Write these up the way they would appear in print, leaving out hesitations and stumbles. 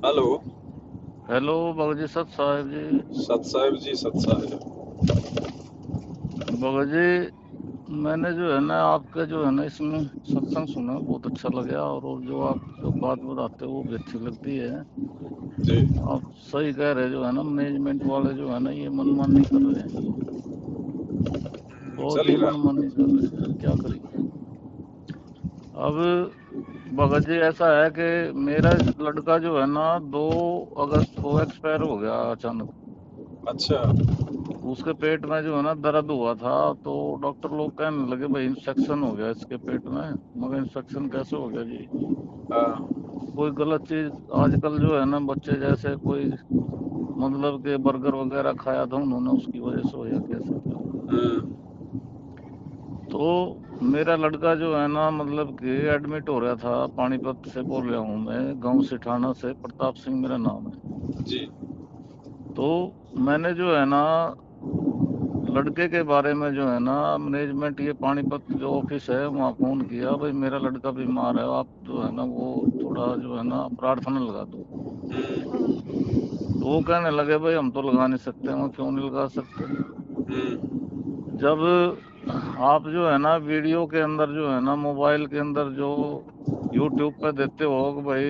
Hello. Hello Bhagat ji, सत साहिब जी। सत साहिब जी, सत साहिब। भगत जी, मैंने जो है ना आपका जो है ना इसमें सत्संग सुना, बहुत अच्छा लगा। और जो आप जो बात बताते हो वो भी अच्छी लगती है। जी। आप सही कह रहे, जो है ना मैनेजमेंट वाले जो है ना ये मनमानी कर रहे हैं, बहुत ही चलेगा। मनमानी कर रहे हैं, क्या करिए। अब भगत जी ऐसा है कि मेरा लड़का जो है ना 2 अगस्त को एक्सपायर हो गया अचानक। अच्छा। उसके पेट में जो है ना दर्द हुआ था, तो डॉक्टर लोग कहने लगे भाई इन्फेक्शन हो गया इसके पेट में। मगर इन्फेक्शन कैसे हो गया जी? हाँ। कोई गलत चीज आजकल जो है ना बच्चे जैसे कोई मतलब के बर्गर वगैरह खाया था उन्होंने, उसकी वजह से हो या कैसे क्या? तो मेरा लड़का जो है ना मतलब कि एडमिट हो रहा था। पानीपत से बोल रहा हूँ मैं, गांव सिठाना से, प्रताप सिंह मेरा नाम है। जी। तो मैंने जो है ना लड़के के बारे में जो है ना मैनेजमेंट ये पानीपत जो ऑफिस है वहाँ फोन किया, भाई मेरा लड़का बीमार है, आप जो है ना वो थोड़ा जो है ना प्रार्थना लगा दो। तो वो कहने लगे भाई हम तो लगा नहीं सकते। मैं क्यों नहीं लगा सकते? जब आप जो है ना वीडियो के अंदर जो है ना मोबाइल के अंदर जो यूट्यूब पे देते हो कि भाई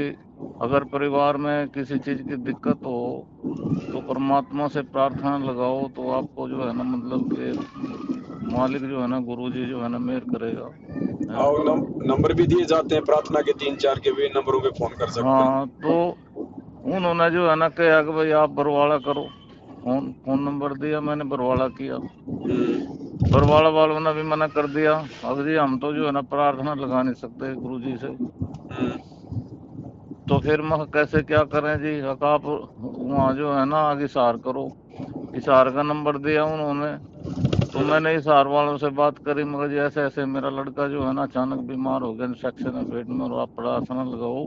अगर परिवार में किसी चीज की दिक्कत हो तो परमात्मा से प्रार्थना लगाओ, तो आपको जो है ना मतलब कि मालिक जो है ना गुरु जी जो है ना मेहर करेगा, है। और नंबर भी दिए जाते हैं प्रार्थना के, 3-4 के भी नंबरों पे फोन कर सकते हाँ, हैं। तो उन्होंने जो है ना कहा कि भाई आप बरवाड़ा करो। फोन फोन नंबर दिया, मैंने बरवाड़ा किया। बरवाड़ा वालों ने भी मना कर दिया। अब जी हम तो जो है ना प्रार्थना लगा नहीं सकते गुरु जी से। तो फिर मैं कैसे क्या करें जी? आप वहाँ जो है ना आगे इशार करो। इशार का नंबर दिया उन्होंने। तो मैंने इशार वालों से बात करी, मगर जी ऐसे ऐसे मेरा लड़का जो है ना अचानक बीमार हो गया, इन्फेक्शन है पेट में, और आप प्रार्थना लगाओ।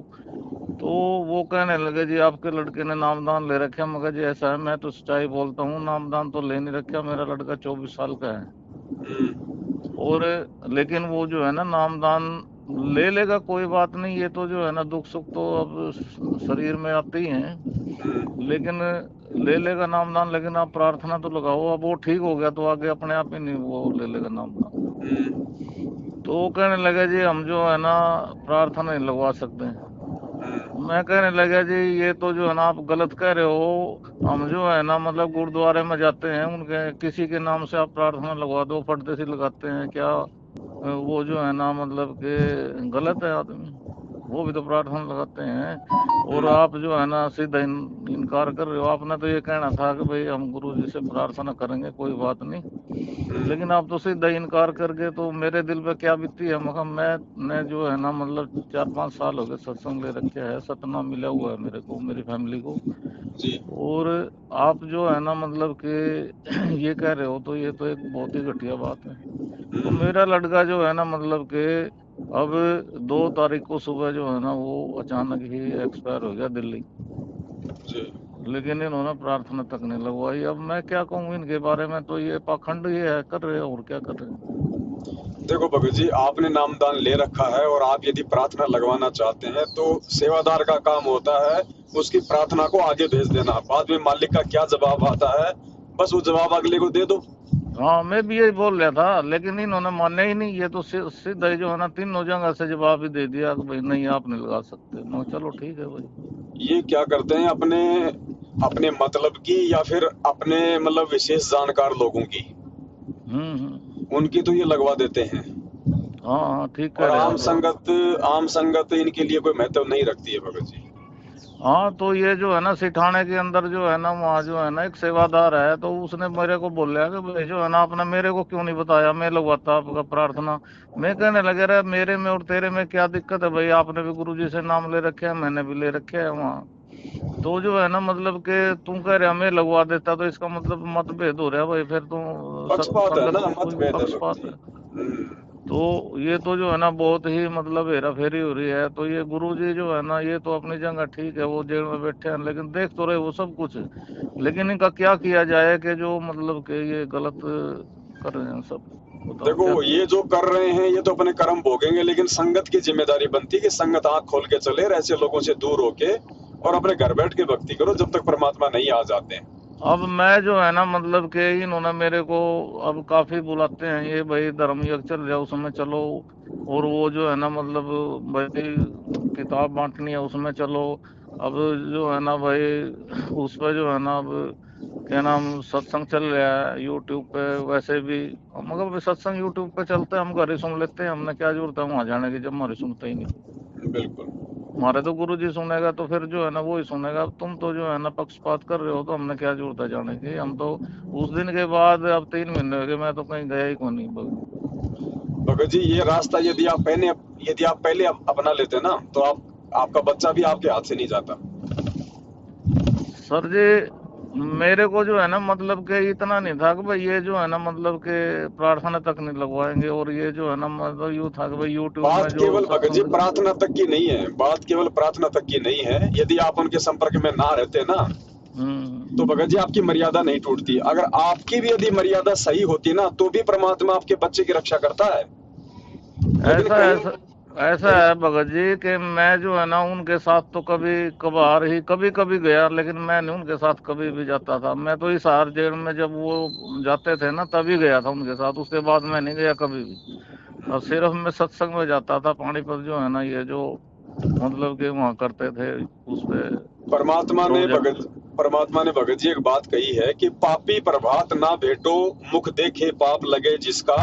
तो वो कहने लगे जी आपके लड़के ने नामदान ले रखा। मगर जी ऐसा है, मैं तो सच्चाई बोलता हूँ, नामदान तो ले नहीं रखा। मेरा लड़का 24 साल का है। और लेकिन वो जो है ना नामदान ले लेगा, कोई बात नहीं। ये तो जो है ना दुख सुख तो अब शरीर में आते ही हैं। लेकिन ले लेगा नामदान, लेकिन आप प्रार्थना तो लगाओ। अब वो ठीक हो गया तो आगे अपने आप ही नहीं वो ले लेगा नामदान। तो वो कहने लगे जी हम जो है ना प्रार्थना नहीं लगवा सकते। मैं कहने लगा जी ये तो जो है ना आप गलत कह रहे हो। हम जो है ना मतलब गुरुद्वारे में जाते हैं, उनके किसी के नाम से आप प्रार्थना लगवा दो, फटते से लगाते हैं क्या? वो जो है ना मतलब कि गलत है आदमी, वो भी तो प्रार्थना लगाते हैं। और आप जो है ना सीधा इनकार कर रहे हो। आपने तो ये कहना था कि भाई हम गुरु जी से प्रार्थना करेंगे, कोई बात नहीं। लेकिन आप तो सीधा इनकार करके, तो मेरे दिल पे क्या बीती है। मगर मैं जो है ना मतलब 4-5 साल हो गए सत्संग ले रखे है, सतना मिला हुआ है मेरे को, मेरी फैमिली को। जी। और आप जो है ना मतलब कि ये कह रहे हो, तो ये तो एक बहुत ही घटिया बात है। तो मेरा लड़का जो है ना मतलब कि अब 2 तारीख को सुबह जो है ना वो अचानक ही एक्सपायर हो गया दिल्ली। जी। लेकिन इन्होंने प्रार्थना तक नहीं लगवाई। अब मैं क्या कहूँ इनके बारे में? तो ये पाखंड ये है, कर रहे हैं, और क्या कर रहे हैं। देखो भगत जी, आपने नामदान ले रखा है और आप यदि प्रार्थना लगवाना चाहते हैं तो सेवादार का काम होता है उसकी प्रार्थना को आगे भेज देना। बाद में मालिक का क्या जवाब आता है, बस वो जवाब अगले को दे दो। हाँ, मैं भी यही बोल रहा था, लेकिन इन्होंने माने ही नहीं। ये तो सीधा ही जो है ना 3 जगह से जवाब ही दे दिया कि भाई नहीं आप नहीं लगा सकते। मैं चलो ठीक है भाई। ये क्या करते हैं, अपने अपने मतलब की या फिर अपने मतलब विशेष जानकार लोगों की, हम्म। उनकी तो ये लगवा देते हैं। हाँ हाँ, ठीक कह और रहे हैं आप। आम संगत इनके लिए कोई महत्व नहीं रखती है भगत जी। हाँ, तो ये जो है ना सिठाने के अंदर जो है ना वहाँ जो है ना एक सेवादार है, तो उसने मेरे को बोला कि भाई जो है ना आपने मेरे को क्यों नहीं बताया, मैं लगवाता आपका प्रार्थना। मैं कहने लगे रहे मेरे में और तेरे में क्या दिक्कत है भाई? आपने भी गुरु जी से नाम ले रखे है, मैंने भी ले रखे है वहाँ। तो जो है ना मतलब कि तुम कह रहे मैं लगवा देता, तो इसका मतलब मतभेद हो रहा है भाई। फिर तो पक्षपात है संगत ना, में कोई मतभेद है भगत पक्षपात जी। है। तो ये तो जो है ना बहुत ही मतलब हेरा फेरी हो रही है। तो ये गुरुजी जो है ना ये तो अपनी जगह ठीक है, वो जेल में बैठे हैं, लेकिन देख तो रहे वो सब कुछ। लेकिन इनका क्या किया जाए कि जो मतलब कि ये गलत कर रहे हैं सब। बताओ देखो, क्या ये करें। जो कर रहे हैं ये तो अपने कर्म भोगेंगे, लेकिन संगत की जिम्मेदारी बनती है कि संगत आंख खोल के चले और ऐसे लोगों से दूर होके और अपने घर बैठ के भक्ति करो जब तक परमात्मा नहीं आ जाते हैं। अब मैं जो है ना मतलब कि इन्होंने मेरे को अब काफी बुलाते हैं, ये भाई धर्म युग चल जाओ उसमें चलो, और वो जो है ना मतलब भाई किताब बांटनी है उसमें चलो। अब जो है ना भाई उस पर जो है ना अब क्या नाम सत्संग चल रहा है यूट्यूब पे वैसे भी, मगर भाई सत्संग यूट्यूब पे चलते हैं, हम घर ही सुन लेते हैं, हमने क्या जरूरत है वहां जाने की जब हमारी सुनते ही नहीं कोई। बिल्कुल। हमारे तो गुरु जी सुनेगा तो फिर जो है ना वो ही सुनेगा, अब तुम तो जो है ना पक्षपात कर रहे हो तो हमने क्या जरूरत है जाने की, हम तो उस दिन के बाद अब 3 महीने हो गए मैं तो कहीं गया ही कौन नहीं भगत जी ये रास्ता यदि आप पहले अपना लेते ना तो आपका बच्चा भी आपके हाथ से नहीं जाता। सर जी। मेरे को जो है ना मतलब कि इतना नहीं था कि भाई ये जो है ना मतलब कि प्रार्थना तक नहीं लगवाएंगे, और ये जो है ना मतलब यूँ था कि भाई यूट्यूब में बात जो केवल भगत जी सत्संग। प्रार्थना तक की नहीं है, बात केवल प्रार्थना तक की नहीं है। यदि आप उनके संपर्क में ना रहते ना हम्म। तो भगत जी आपकी मर्यादा नहीं टूटती। अगर आपकी भी यदि मर्यादा सही होती ना तो भी परमात्मा आपके बच्चे की रक्षा करता है। लेकिन ऐसा कहीं ऐसा ऐसा कहीं है भगत जी कि मैं जो है ना उनके साथ तो कभी कभार ही कभी कभी गया, लेकिन मैं नहीं उनके साथ कभी भी जाता था। मैं तो हिसार जेल में जब वो जाते थे ना तभी गया था उनके साथ, उसके बाद मैं नहीं गया कभी भी। और सिर्फ मैं सत्संग में जाता था पानीपत जो है ना ये जो मतलब कि वहाँ करते थे उस पे परमात्मा ने प्रोजेक्ट। भगत परमात्मा ने भगत जी एक बात कही है कि पापी प्रभात ना भेटो, मुख देखे पाप लगे जिसका,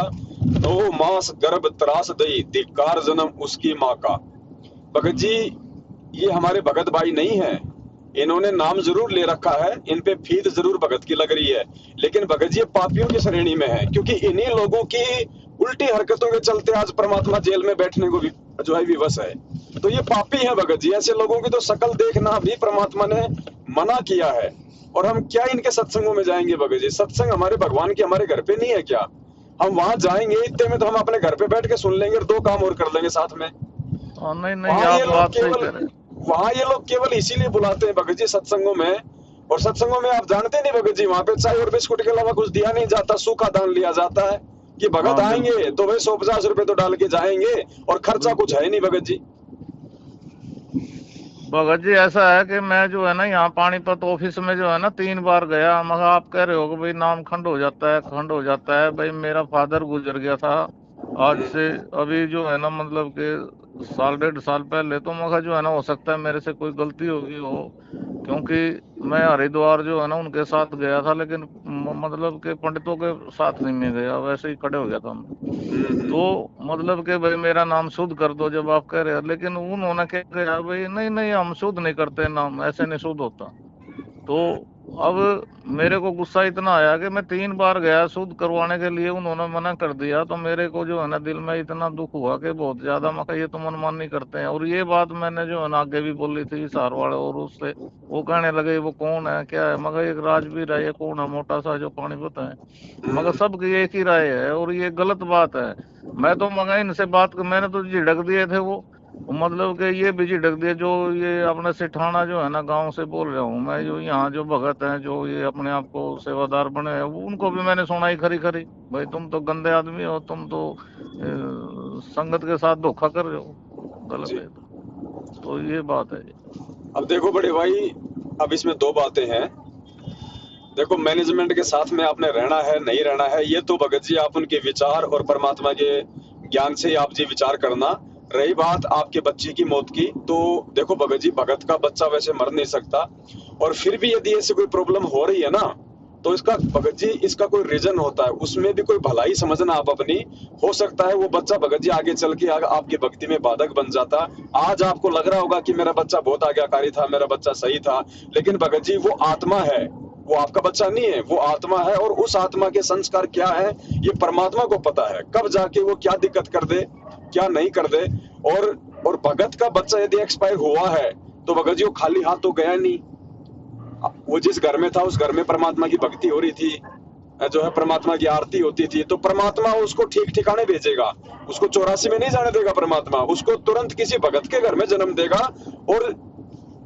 9 मास गर्भ त्रास दई, धिक्कार जन्म उसकी माँ का। भगत जी ये हमारे भगत भाई नहीं है, इन्होंने नाम जरूर ले रखा है, इन पे फीस जरूर भगत की लग रही है, लेकिन भगत जी ये पापियों की श्रेणी में है, क्योंकि इन्हीं लोगों की उल्टी हरकतों के चलते आज परमात्मा जेल में बैठने को भी जो है विवश है। तो ये पापी है भगत जी, ऐसे लोगों की तो शकल देखना भी परमात्मा ने मना किया है। और हम क्या इनके सत्संगों में जाएंगे भगत जी? सत्संग हमारे भगवान के हमारे घर पे नहीं है क्या? हम वहां जाएंगे इतने में तो हम अपने घर पे बैठ के सुन लेंगे और 2 काम और कर लेंगे साथ में। और नहीं नहीं वहां आप ये लोग बात सही केवल कह रहे हैं। वहां ये लोग केवल इसीलिए बुलाते हैं भगत जी सत्संगों में। और सत्संगों में आप जानते नहीं भगत जी, वहां पे चाय और बिस्कुट के अलावा कुछ दिया नहीं जाता, सूखा दान लिया जाता है कि भगत हाँ बिल्कुल आएंगे तो वे 150 रुपए तो डाल के जाएंगे और खर्चा कुछ बिल्कुल। है नहीं भगत जी। भगत जी ऐसा है कि मैं जो है ना यहाँ पानीपत ऑफिस में जो है ना 3 बार गया, मगर आप कह रहे हो कि भाई नाम खंड हो जाता है, खंड हो जाता है, भाई मेरा फादर गुजर गया था आज से अभी जो है ना मतलब कि साल 1.5 साल पहले, तो मगर जो है ना हो सकता है मेरे से कोई गलती होगी हो, क्योंकि मैं हरिद्वार जो है ना उनके साथ गया था, लेकिन मतलब के पंडितों के साथ नहीं मैं गया, वैसे ही खड़े हो गया था मैं। तो मतलब कि भाई मेरा नाम शुद्ध कर दो जब आप कह रहे हैं, लेकिन उन्होंने क्या कहा भाई नहीं नहीं हम शुद्ध नहीं करते, नाम ऐसे नहीं शुद्ध होता। तो अब मेरे को गुस्सा इतना आया कि मैं 3 बार गया शुद्ध करवाने के लिए, उन्होंने मना कर दिया, तो मेरे को जो है ना दिल में इतना दुख हुआ कि बहुत ज्यादा। मैं कहा ये तो मनमानी करते हैं, और ये बात मैंने जो है ना आगे भी बोली थी हिसार वाले, और उससे वो कहने लगे वो कौन है क्या है, मगर एक राजवीर है, ये कौन है मोटा सा जो पानीपत है, मगर सबकी एक ही राय है और ये गलत बात है। मैं तो मगर इनसे बात मैंने तो झिड़क दिए थे वो मतलब कि ये भी झिड़क दिए जो ये अपने सिठाना जो है ना गांव से बोल रहा हूँ मैं, जो यहाँ जो भगत हैं जो ये अपने आप को सेवादार बने हैं, उनको भी मैंने सुनाई खरी खरी, भाई तुम तो गंदे आदमी हो, तुम तो संगत के साथ धोखा कर रहे हो, गलत जी है। तो ये बात है जी। अब देखो बड़े भाई, अब इसमें 2 बातें हैं। देखो मैनेजमेंट के साथ में आपने रहना है नहीं रहना है ये तो भगत जी आप उनके विचार और परमात्मा के ज्ञान से आप जी विचार करना। रही बात आपके बच्चे की मौत की, तो देखो भगत जी भगत का बच्चा वैसे मर नहीं सकता, और फिर भी यदि ऐसी कोई प्रॉब्लम हो रही है ना तो इसका भगत जी इसका कोई रीजन होता है, उसमें भी कोई भलाई समझना आप अपनी। हो सकता है वो बच्चा भगत जी आगे चल के आपकी भक्ति में बाधक बन जाता। आज आपको लग रहा होगा कि मेरा बच्चा बहुत आज्ञाकारी था, मेरा बच्चा सही था, लेकिन भगत जी वो आत्मा है, वो आपका बच्चा नहीं है, वो आत्मा है, और उस आत्मा के संस्कार क्या है ये परमात्मा को पता है, कब जाके वो क्या दिक्कत कर दे क्या नहीं कर दे। और भगत का बच्चा यदि एक्सपायर हुआ है तो भगत जी वो खाली हाथ तो गया नहीं, वो जिस घर में था उस घर में परमात्मा की भक्ति हो रही थी, जो है परमात्मा की आरती होती थी, तो परमात्मा उसको ठीक ठिकाने भेजेगा, उसको 84 में नहीं जाने देगा परमात्मा, उसको तुरंत किसी भगत के घर में जन्म देगा। और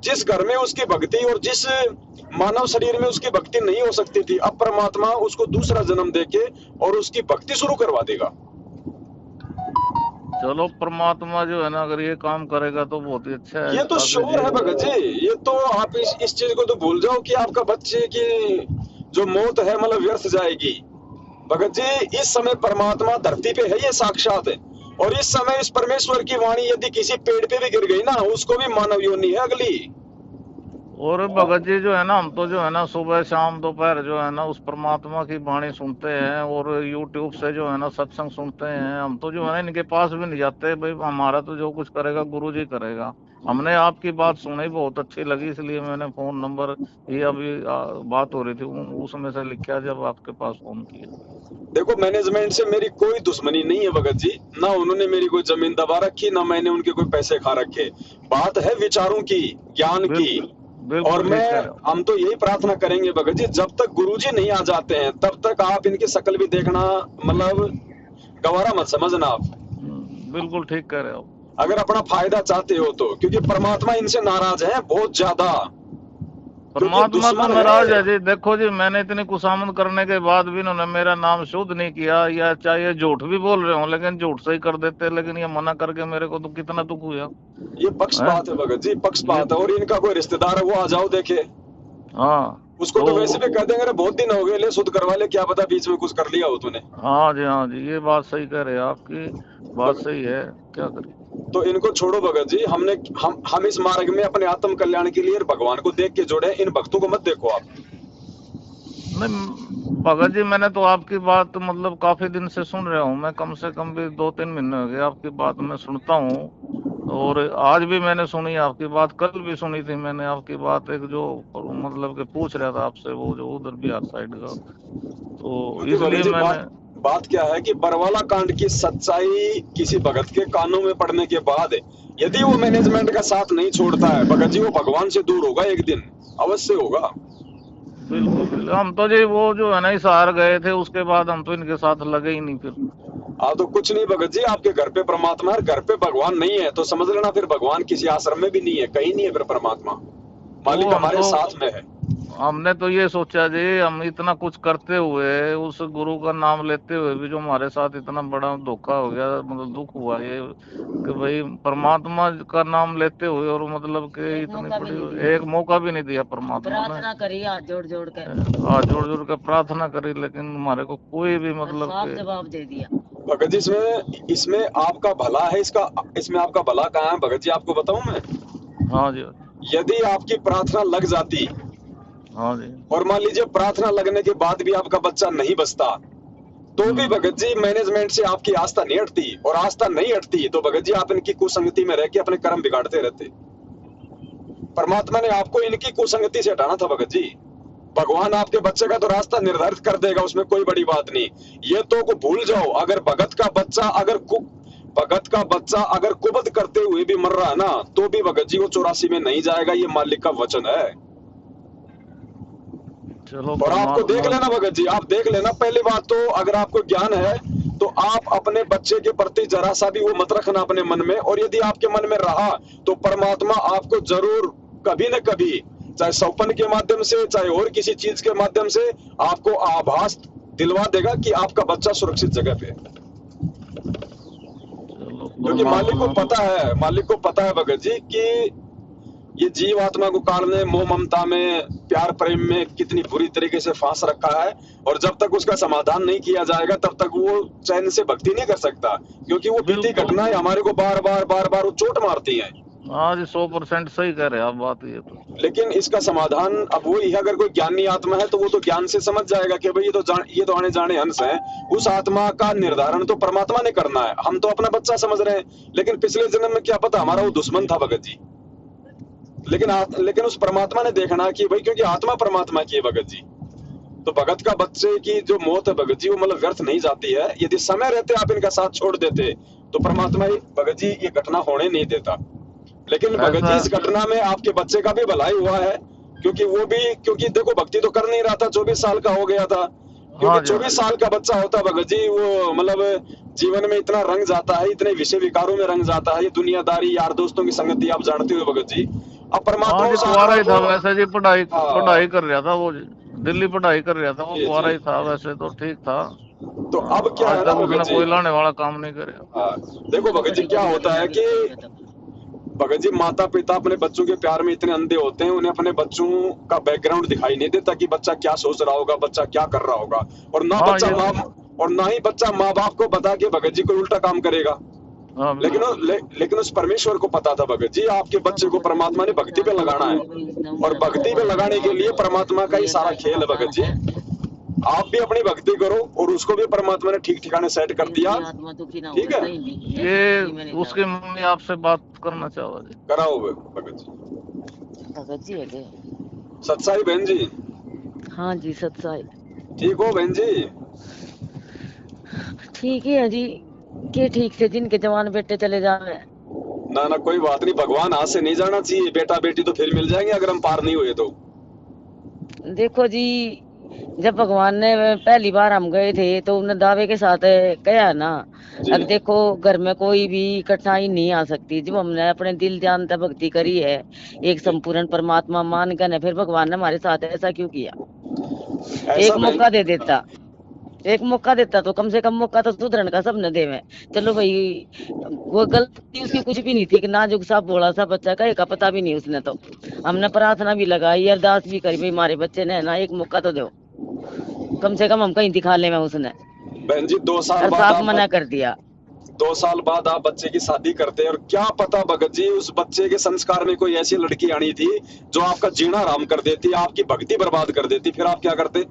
जिस घर में उसकी भक्ति और जिस मानव शरीर में उसकी भक्ति नहीं हो सकती थी, अब परमात्मा उसको दूसरा जन्म देके और उसकी भक्ति शुरू करवा देगा। चलो परमात्मा जो है ना अगर ये काम करेगा तो बहुत ही अच्छा है ये तो काफी श्योर है भगत जी। ये तो आप इस चीज को तो भूल जाओ कि आपका बच्चे की जो मौत है मतलब व्यर्थ जाएगी। भगत जी इस समय परमात्मा धरती पे है, ये साक्षात है। और इस समय इस परमेश्वर की वाणी यदि किसी पेड़ पे भी गिर गई ना, उसको भी मानव योनि है अगली। और भगत जी जो है ना हम तो जो है ना सुबह शाम दोपहर जो है ना उस परमात्मा की वाणी सुनते हैं और यूट्यूब से जो है ना सत्संग सुनते हैं। हम तो जो है ना इनके पास भी नहीं जाते भाई, हमारा तो जो कुछ करेगा गुरु जी करेगा। हमने आपकी बात सुनी बहुत अच्छी लगी इसलिए मैंने फोन नंबर ये अभी बात हो रही थी उसमें से लिखा जब आपके पास फोन किया। देखो मैनेजमेंट से मेरी कोई दुश्मनी नहीं है भगत जी, ना उन्होंने मेरी कोई जमीन दबा रखी, ना मैंने उनके कोई पैसे खा रखे। बात है विचारों की, ज्ञान की। बिल्कुल और बिल्कुल ठीक कह रहे हो। हम तो यही प्रार्थना करेंगे भगत जी, जब तक गुरुजी नहीं आ जाते हैं तब तक आप इनकी शक्ल भी देखना मतलब गवारा मत समझना आप। बिल्कुल ठीक कह रहे हो। अगर अपना फायदा चाहते हो तो, क्योंकि परमात्मा इनसे नाराज है बहुत ज्यादा। क्योंकि परमात्मा तो दुश्मन नाराज है है। जी। देखो जी मैंने इतनी खुशामद करने के बाद भी इन्होंने मेरा नाम शुद्ध नहीं किया, या चाहे ये झूठ भी बोल रहे हो लेकिन झूठ से ही कर देते, लेकिन ये मना करके मेरे को तो कितना दुख हुआ ये है। पक्षपात है भगत जी, ये पक्षपात है। और इनका कोई रिश्तेदार है वो आ जाओ देखे, हाँ उसको तो तो वैसे भी कह देंगे अरे बहुत दिन हो गए, ले शुद्ध करवा ले, क्या पता बीच में कुछ कर लिया हो तूने। हाँ जी ये बात सही कह रहे हैं, आपकी बात सही है। क्या करें। तो इनको छोड़ो भगत जी। हम इस मार्ग में अपने आत्म कल्याण के लिए भगवान को देख के जुड़े, इन भक्तों को मत देखो आप। नहीं भगत जी मैंने तो आपकी बात मतलब काफी दिन से सुन रहा हूँ मैं, कम से कम भी 2-3 महीने हो गए आपकी बात मैं सुनता हूँ। और आज भी मैंने सुनी आपकी बात, कल भी सुनी थी मैंने आपकी बात, एक जो मतलब कि पूछ रहा था आपसे वो जो उधर बिहार साइड का, तो क्योंकि भगत इसलिए जी मैंने। बात क्या है कि बरवाला कांड की सच्चाई किसी भगत के कानों में पड़ने के बाद यदि वो मैनेजमेंट का साथ नहीं छोड़ता है भगत जी, वो भगवान से दूर होगा, एक दिन अवश्य होगा। बिल्कुल बिल्कुल हम तो जी वो जो है ना हिसार गए थे उसके बाद हम तो इनके साथ लगे ही नहीं फिर। तो कुछ नहीं भगत जी, आपके घर पे परमात्मा है, घर पे भगवान नहीं है तो समझ लेना फिर भगवान किसी आश्रम में भी नहीं है, कहीं नहीं है फिर परमात्मा। तो मालिक हम हमारे तो साथ में है। हमने तो ये सोचा जी हम इतना कुछ करते हुए उस गुरु का नाम लेते हुए भी जो हमारे साथ इतना बड़ा धोखा हो गया, मतलब दुख हुआ ये कि भाई परमात्मा का नाम लेते हुए और मतलब कि इतनी बड़ी एक मौका भी नहीं दिया परमात्मा ने। प्रार्थना करी हाथ जोड़ जोड़ कर, हाथ जोड़ जोड़ कर प्रार्थना करी लेकिन हमारे को कोई भी मतलब साफ कि। जवाब दे दिया। भगत जी इसमें आपका भला है, इसमें आपका भला कहाँ है भगत जी, आपको बताऊं मैं। हाँ जी यदि आपकी प्रार्थना लग जाती हाँ जी। और मान लीजिए प्रार्थना लगने के बाद भी आपका बच्चा नहीं बचता, तो भी भगत जी मैनेजमेंट से आपकी आस्था नहीं हटती, और आस्था नहीं हटती तो भगत जी आप इनकी कुसंगति में रह के अपने कर्म बिगाड़ते रहते। परमात्मा ने आपको इनकी कुसंगति से हटाना था भगत जी। भगवान आपके बच्चे का तो रास्ता निर्धारित कर देगा, उसमें कोई बड़ी बात नहीं। ये तो को भूल जाओ, अगर भगत का बच्चा अगर कुबद करते हुए भी मर रहा है ना, तो भी भगत जी वो 84 में नहीं जाएगा, ये मालिक का वचन है। चलो और आपको देख लेना भगत जी, आप देख लेना। पहली बात तो अगर आपको ज्ञान है तो आप अपने बच्चे के प्रति जरा सा भी वो मत रखना अपने मन में, और यदि आपके मन में रहा तो परमात्मा आपको जरूर कभी न कभी, चाहे सौपन के माध्यम से चाहे और किसी चीज के माध्यम से, आपको आभास दिलवा देगा कि आपका बच्चा सुरक्षित जगह पे है। क्योंकि मालिक को पता है भगत जी कि ये जीव आत्मा को काटने मोह ममता में प्यार प्रेम में कितनी बुरी तरीके से फांस रखा है, और जब तक उसका समाधान नहीं किया जाएगा तब तक वो चैन से भक्ति नहीं कर सकता, क्योंकि वो बीती घटनाएं हमारे को बार बार वो चोट मारती हैं। हाँ जी 100% सही कह रहे हैं आप बात ये तो। लेकिन इसका समाधान अब वही है, अगर कोई ज्ञानी आत्मा है तो वो तो ज्ञान से समझ जाएगा कि भाई ये तो आने जाने हंस है। उस आत्मा का निर्धारण तो परमात्मा ने करना है, हम तो अपना बच्चा समझ रहे हैं, लेकिन पिछले जन्म में क्या पता हमारा वो दुश्मन था भगत जी। लेकिन उस परमात्मा ने देखना कि भाई क्योंकि आत्मा परमात्मा की है भगत जी, तो भगत का बच्चे की जो मौत है भगत जी वो मतलब व्यर्थ नहीं जाती है। यदि समय रहते आप इनका साथ छोड़ देते तो परमात्मा भगत जी ये घटना होने नहीं देता। लेकिन भगत जी इस घटना में आपके बच्चे का भी भलाई हुआ है, क्योंकि देखो भक्ति तो कर नहीं रहा था, 24 साल का हो गया था। क्योंकि 24 साल का बच्चा होता भगत जी वो मतलब जीवन में इतना रंग जाता है, इतने विषय विकारों में रंग जाता है, ये दुनियादारी यार दोस्तों की संगति आप जानते हो भगत जी। अब परमात्मा कुआरा ही था वैसे जी, पढ़ाई कर रहा था वो, दिल्ली पढ़ाई कर रहा था वो, कुआरा ही था वैसे तो ठीक था। तो अब क्या आज है ना तक उसने भगत जी, कोई लाने वाला काम नहीं करे। हाँ, देखो भगत जी क्या होता है कि भगत जी माता पिता अपने बच्चों के प्यार में इतने अंधे होते हैं, उन्हें अपने बच्चों का बैकग्राउंड दिखाई नहीं देता कि बच्चा क्या सोच रहा होगा, बच्चा क्या कर रहा होगा। और ना हाँ बच्चा ये माँ तो, और ना ही बच्चा माँ बाप को बता के भगत जी कोई उल्टा काम करेगा। हाँ लेकिन बिल्कुल। लेकिन उस परमेश्वर को पता था भगत जी, आपके बच्चे को परमात्मा ने भक्ति पे लगाना है, और भक्ति पे लगाने के लिए परमात्मा का ही सारा खेल है भगत जी। आप भी अपनी भक्ति करो और उसको भी परमात्मा ने ठीक ठिकाने सेट कर दिया, ठीक है। ये उसकी मम्मी आपसे बात करना चाहो जी। कराओ भगत जी। भगत जी है क्या? सत्साई बहन जी, हाँ जी सत्साई। ठीक हो बहन जी? ठीक ही है जी, के ठीक से जिनके जवान बेटे चले जावे। ना ना कोई बात नहीं, भगवान हाथ से नहीं जाना चाहिए, बेटा बेटी तो फिर मिल जाएंगे अगर हम पार नहीं हुए तो। देखो जी, जब भगवान ने पहली बार हम गए थे तो उन्होंने दावे के साथ कहा ना, जी अब देखो घर में कोई भी कठिनाई नहीं आ सकती। जब हमने अपने दिल जान तक भक्ति करी है, एक जी, संपूर्ण परमात्मा मान कर ने, फिर भगवान ने हमारे साथ ऐसा क्यों किया? ऐसा एक बहन, मौका दे देता, एक मौका देता तो कम से कम मौका तो सुधरन का सबने देवे। चलो भाई, वो गलती उसकी कुछ भी नहीं थी कि नाजुक सा भोला सा बच्चा का एक पता भी नहीं उसने। तो हमने प्रार्थना भी लगाई, अरदास भी करी, भाई हमारे बच्चे ने ना एक मौका तो दो, कम से कम हम कहीं दिखा ले में उसने। बहन जी 2 साल और बाद साफ आप मना कर दिया। 2 साल बाद आप बच्चे की शादी करते हैं, और क्या पता भगत जी उस बच्चे के संस्कार में कोई ऐसी लड़की आनी थी जो आपका जीना आराम कर देती, आपकी भक्ति बर्बाद कर देती, फिर आप क्या करते?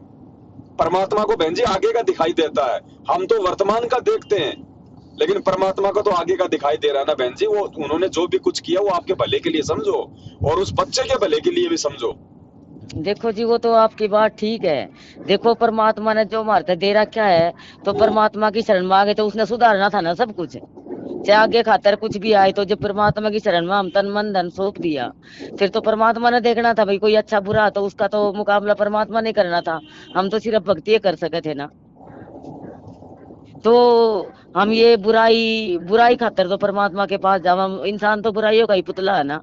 परमात्मा को बहन जी आगे का दिखाई देता है, हम तो वर्तमान का देखते हैं, लेकिन परमात्मा को तो आगे का दिखाई दे रहा है ना बहन जी। वो उन्होंने जो भी कुछ किया वो आपके भले के लिए समझो, और उस बच्चे के भले के लिए भी समझो। देखो जी, वो तो आपकी बात ठीक है। देखो परमात्मा ने जो हमारे दे रखा है, तो परमात्मा की शरण मांगे तो उसने सुधारना था ना सब कुछ। चाहे आगे खातर कुछ भी आए, तो जब परमात्मा की शरण में हम तन मन धन सौंप दिया, फिर तो परमात्मा ने देखना था भाई, कोई अच्छा बुरा तो उसका तो मुकाबला परमात्मा ने करना था। हम तो सिर्फ भक्ति कर सके थे ना। तो हम ये बुराई बुराई खातर तो परमात्मा के पास जावा, इंसान तो बुराइयों का ही पुतला है ना।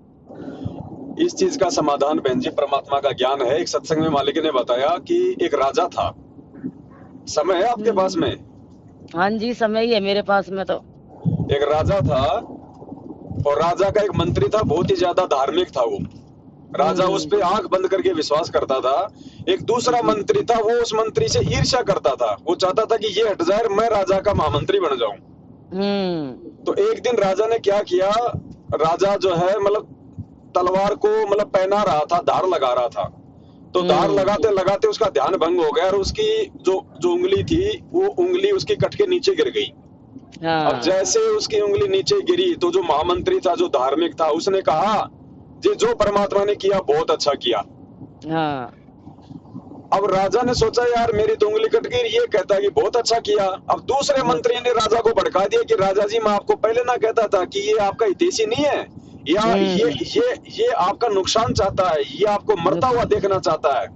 इस चीज का समाधान बहन जी परमात्मा का ज्ञान है। एक सत्संग में मालिक ने बताया कि एक राजा था, समय है आपके पास में? हाँ जी, समय ही है मेरे पास में। तो एक राजा था, और राजा का एक मंत्री था, बहुत ही ज्यादा धार्मिक था वो। राजा उस पे आंख बंद करके विश्वास करता था। एक दूसरा मंत्री था, वो उस मंत्री से ईर्ष्या करता था, वो चाहता था कि ये हट जाए, मैं राजा का महामंत्री बन जाऊं। तो एक दिन राजा ने क्या किया, राजा जो है मतलब तलवार को मतलब पहना रहा था, धार लगा रहा था, तो धार लगाते लगाते उसका ध्यान भंग हो गया, और उसकी जो उंगली थी वो उंगली उसकी कट के नीचे गिर गई। अब जैसे उसकी उंगली नीचे गिरी तो जो महामंत्री था, जो धार्मिक था, उसने कहा जी जो परमात्मा ने किया बहुत अच्छा किया। अब राजा ने सोचा यार मेरी तो उंगली कट गई, ये कहता है कि बहुत अच्छा किया। अब दूसरे मंत्री ने राजा को भड़का दिया कि राजा जी मैं आपको पहले ना कहता था कि ये आपका हितैषी नहीं है, या ये आपका नुकसान चाहता है, ये आपको मरता हुआ देखना चाहता है।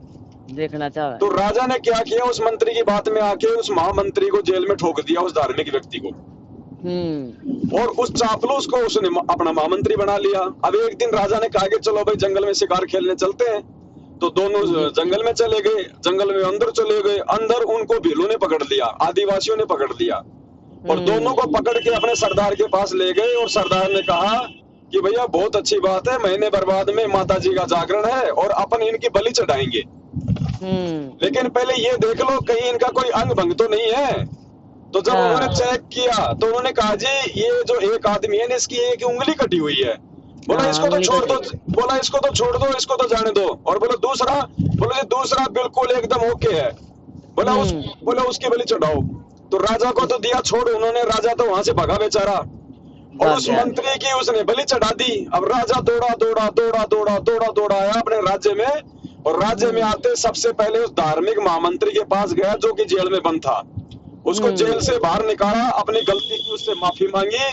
तो राजा ने क्या किया, उस मंत्री की बात में आके उस महामंत्री को जेल में ठोक दिया, उस धार्मिक व्यक्ति को, और उस चापलूस को उसने अपना महामंत्री बना लिया। अब एक दिन राजा ने कहा कि चलो भाई जंगल में शिकार खेलने चलते हैं, तो दोनों जंगल में चले गए। जंगल में अंदर चले गए, अंदर उनको भीलों ने पकड़ लिया, आदिवासियों ने पकड़ लिया, और दोनों को पकड़ के अपने सरदार के पास ले गए। और सरदार ने कहा कि भैया बहुत अच्छी बात है, महीने बर्बाद में माता जी का जागरण है और अपन इनकी बलि चढ़ाएंगे, लेकिन पहले ये देख लो कहीं इनका कोई अंग भंग तो नहीं है। तो जब उन्होंने चेक किया तो उन्होंने कहा जी ये जो एक आदमी है इसकी एक उंगली कटी हुई है। बोला इसको तो छोड़ दो, बोला इसको तो छोड़ दो, इसको तो जाने दो। और बोला दूसरा बिल्कुल एकदम ओके है। बोला उसकी बलि चढ़ाओ। तो राजा को तो दिया छोड़ उन्होंने, राजा तो वहां से भगा बेचारा, और उस मंत्री की उसने बलि चढ़ा दी। अब राजा दौड़ा आया अपने राज्य में, और राज्य में आते सबसे पहले उस धार्मिक महामंत्री के पास गया जो कि जेल में बंद था। उसको जेल से बाहर निकाला, अपनी गलती की उससे माफी मांगी,